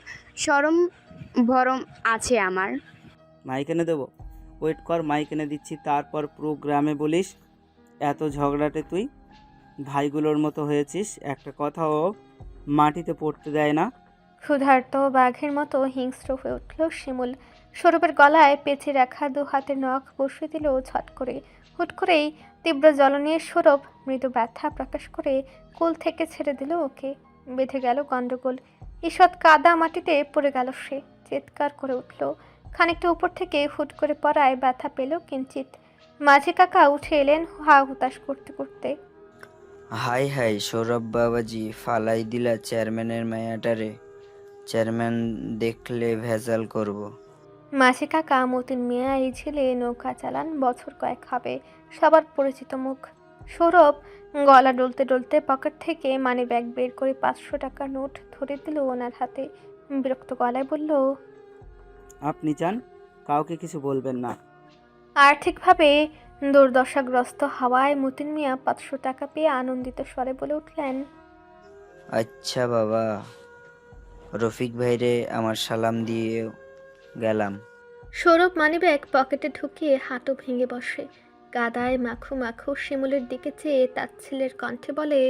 সরম ভরম আছে আমার। মাইক এনে দেবো? ওয়েট কর, মাইক এনে দিচ্ছি, তারপর পুরো গ্রামে বলিস এত ঝগড়াটে তুই ভাইগুলোর মতো হয়েছিস, একটা কথাও মাটিতে পড়তে দেয় না। ক্ষুধার্ত বাঘের মতো হিংস্র হয়ে উঠল শিমুল। সৌরভের গলায় পেঁচে রাখা দু হাতের নখ বসিয়ে দিল ঝট করে। হুট করেই তীব্র জ্বলনীয় সৌরভ মৃদু ব্যথা প্রকাশ করে কোল থেকে ছেড়ে দিল ওকে। বেঁধে গেল গন্ডগোল। ঈষৎ কাদা মাটিতে পড়ে গেল সে, চিৎকার করে উঠল। খানিকটা উপর থেকে হুট করে পড়ায় ব্যথা পেল কিঞ্চিত। মাঝি কাকা উঠে এলেন হা হুতাশ করতে করতে। হাই হাই সৌরভ বাবাজি, ফালাই দিলা চেয়ারম্যানের মায়াটারে, চেয়ারম্যান দেখলে ভেজাল করব। মাঝি কাকা মতিন মিয়া এই ছেলে নৌকা চালান, বছর কয়েক হবে, সবার পরিচিত মুখ। সৌরভ গলা ডলতে ডলতে পকেট থেকে মানি ব্যাগ বের করে 500 টাকার নোট ধরে দিল ওনার হাতে। বিরক্ত গলায় বলল, আপনি চান কাউকে কিছু বলবেন না। আর্থিকভাবে দুর্দশাগ্রস্ত হওয়ায় মতিন মিয়া 500 টাকা পেয়ে আনন্দিত স্বরে বলে উঠলেন, আচ্ছা বাবা, রফিক ভাইরে আমার সালাম দিয়ে গেলাম। সৌরভ মানিব্যাগ পকেটে ঢুকিয়ে হাঁটু ভেঙে বসে। কাদায় মাখু মাখু শিমুলের দিকে চেয়ে তাচ্ছিলের কণ্ঠে বলে,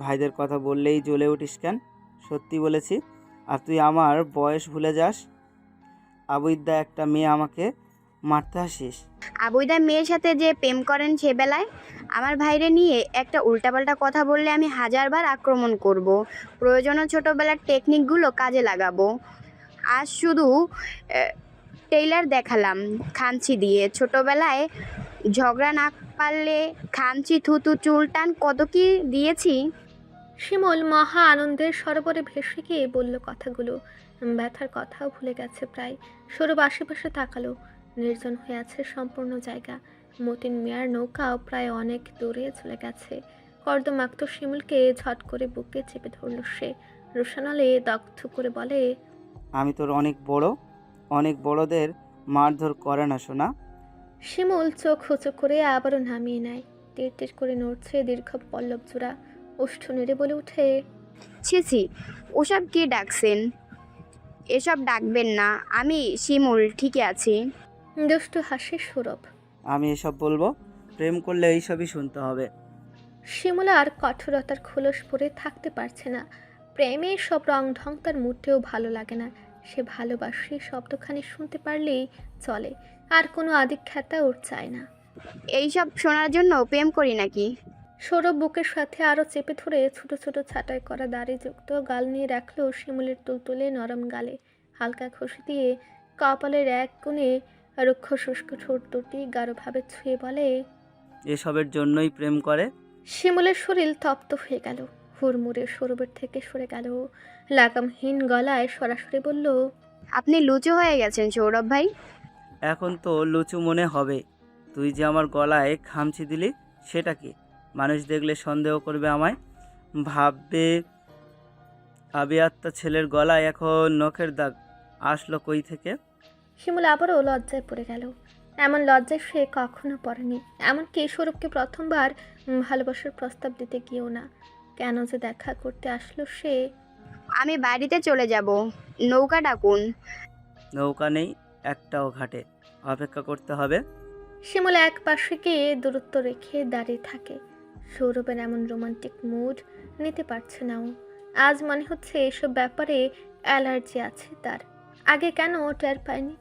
ভাইদের কথা বললেই জ্বলে উঠিস কেন? সত্যি বলেছি, আর তুই আমার বয়স ভুলে যাস। আবুইদা একটা মেয়ে আমাকে মারতে আসিস। আবুইদা মেয়ের সাথে যে প্রেম করেন সে বেলায় আমার ভাইরে নিয়ে একটা উল্টাপাল্টা কথা বললে আমি 1000বার আক্রমণ করব। প্রয়োজনে ছোটোবেলার টেকনিকগুলো কাজে লাগাবো। আজ শুধু টেইলার দেখালাম খামচি দিয়ে। ছোটোবেলায় ঝগড়া না পারলে খামচি, থুতু, চুল টান কত কি দিয়েছি। শিমুল মহা আনন্দের সরোবরে ভেসে গিয়ে বলল কথাগুলো। ব্যথার কথাও ভুলে গেছে প্রায়। সৌরভ আশেপাশে তাকালো। নির্জন হয়ে আছে সম্পূর্ণ জায়গা। মতিন মিয়ার নৌকাও প্রায় অনেক দূরে চলে গেছে। কর্দমাক্ত শিমুলকে ঝট করে বুকে চেপে ধরল সে। রোশনালে দগ্ধ করে বলে, আমি তোর অনেক বড়দের মারধর করে না শোনা। শিমুল চোখ উঁচু করে আবারও নামিয়ে নেয়। তীর তীর করে নড়ছে দীর্ঘ পল্লব জোড়া। ওষ্ঠ নেড়ে বলে উঠে, ছি ছি, ওসব কি ডাকছেন? এসব ডাকবেন না, আমি শিমুল ঠিকই আছি। দুষ্টু হাসে সৌরভ। আমি এসব বলবো? প্রেম করলে এইসবই শুনতে হবে। শিমুল আর কঠোরতার খোলস পরে থাকতে পারছে না। প্রেমের সব রং ঢং তার মুটেও ভালো লাগে না। সে ভালোবাসে শব্দখানি শুনতে পারলেই চলে, আর কোনো আদিখ্যাতা ওর চায় না। এইসব শোনার জন্য প্রেম করি নাকি? সৌরভ বুকের সাথে আরও চেপে ধরে ছোট ছোট ছাঁটাই করা দাড়িযুক্ত গাল নিয়ে রাখলো শিমুলের তুলতুলে নরম গালে। হালকা ঘষে দিয়ে কপালের এক কোণে রুক্ষ শুষ্ক ঠোঁট দুটি গাঢ়ভাবে ছুঁয়ে বলে, এসবের জন্যই প্রেম করে। শিমুলের শরীর তপ্ত হয়ে গেল। হুড়মুড়ে সৌরভের থেকে সরে গেল। লাগামহীন গলায় সরাসরি বলল, আপনি লুচু হয়ে গেছেন সৌরভ ভাই। এখন তো লুচু মনে হবে। তুই যে আমার গলায় খামচি দিলি সেটা কি? মানুষ দেখলে সন্দেহ করবে আমায়, ভাববে আবিয়াত্তা ছেলের গলায় এখন নখের দাগ আসলো কই থেকে। শিমুল আবারও লজ্জায় পড়ে গেল। এমন লজ্জায় সে কখনো পড়েনি। এমনকি সৌরভকে প্রথমবার ভালোবাসার প্রস্তাব দিতে গিয়েও না। কেন যে দেখা করতে আসলো সে। আমি বাড়িতে চলে যাব, নৌকা ডাকুন। নৌকা নেই একটাও ঘাটে, অপেক্ষা করতে হবে। শিমুল এক পাশে গিয়ে দূরত্ব রেখে দাঁড়িয়ে থাকে। সৌরভের এমন রোমান্টিক মুড নিতে পারছে না ও। আজ মনে হচ্ছে এসব ব্যাপারে অ্যালার্জি আছে তার। আগে কেন টের পায়নি?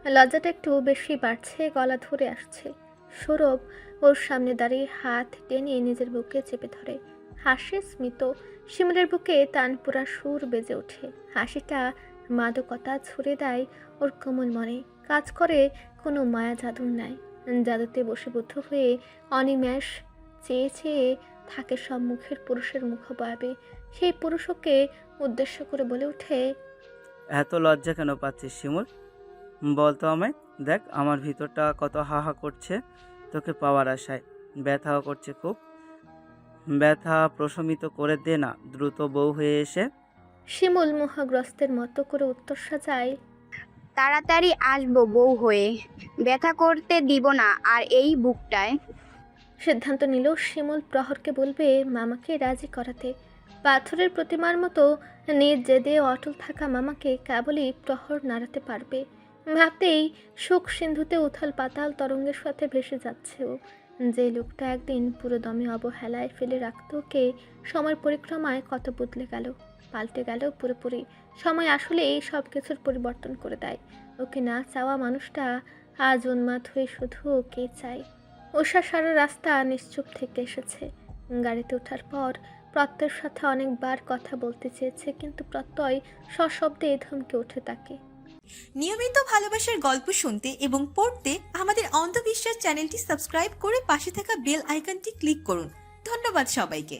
লজ্জাটা একটু বেশি বাড়ছে, গলা ধরে আসছে। সৌরভ ওর সামনে দাঁড়িয়ে হাত টেনে নিজের বুকে চেপে ধরে, হাসে স্মিত। শিমুলের বুকে তানপুরা সুর বেজে ওঠে। হাসিটা মাদকতা ছুড়ে দেয় ওর কোমল মনে। কাজ করে কোনো মায়া জাদুর নাই। জাদুতে বশীভূত হয়ে অনিমেষ চেয়ে চেয়ে থাকে সম্মুখের পুরুষের মুখবয়বে। সেই পুরুষকে উদ্দেশ্য করে বলে ওঠে, এত লজ্জা কেন পাচ্ছিস শিমুল? বল তো আমায়। দেখ আমার ভিতরটা কত হা হা করছে তোকে পাওয়ার আশায়। ব্যথাও করছে খুব। ব্যথা প্রশমিত করে দে না দ্রুত বউ হয়ে এসে। শিমুল মোহগ্রস্তের মতো করে উত্তর সাজায়, তাড়াতাড়ি আসবো বউ হয়ে, ব্যথা করতে দিব না আর এই বুকটায়। সিদ্ধান্ত নিল শিমুল প্রহরকে বলবে মামাকে রাজি করাতে। পাথরের প্রতিমার মতো নিজ জেদে অটল থাকা মামাকে কেবলই প্রহর নাড়াতে পারবে। ভাবতেই সুখ সিন্ধুতে উথাল পাতাল তরঙ্গের সাথে ভেসে যাচ্ছে ও। যে লোকটা একদিন পুরো দমে অবহেলায় ফেলে রাখত ওকে, সময় পরিক্রমায় কত বদলে গেল, পাল্টে গেল পুরোপুরি। সময় আসলে এই সব কিছুর পরিবর্তন করে দেয়। ওকে না চাওয়া মানুষটা আজ উন্মাদ হয়ে শুধু ওকে চায়। উষা সারা রাস্তা নিশ্চুপ থেকে এসেছে। গাড়িতে ওঠার পর প্রত্যয়ের সাথে অনেকবার কথা বলতে চেয়েছে, কিন্তু প্রত্যয় সশব্দে ধমকে ওঠে তাকে। নিয়মিত ভালোবাসার গল্প শুনতে এবং পড়তে আমাদের অন্ধবিশ্বাস চ্যানেলটি সাবস্ক্রাইব করে পাশে থাকা বেল আইকনটি ক্লিক করুন। ধন্যবাদ সবাইকে।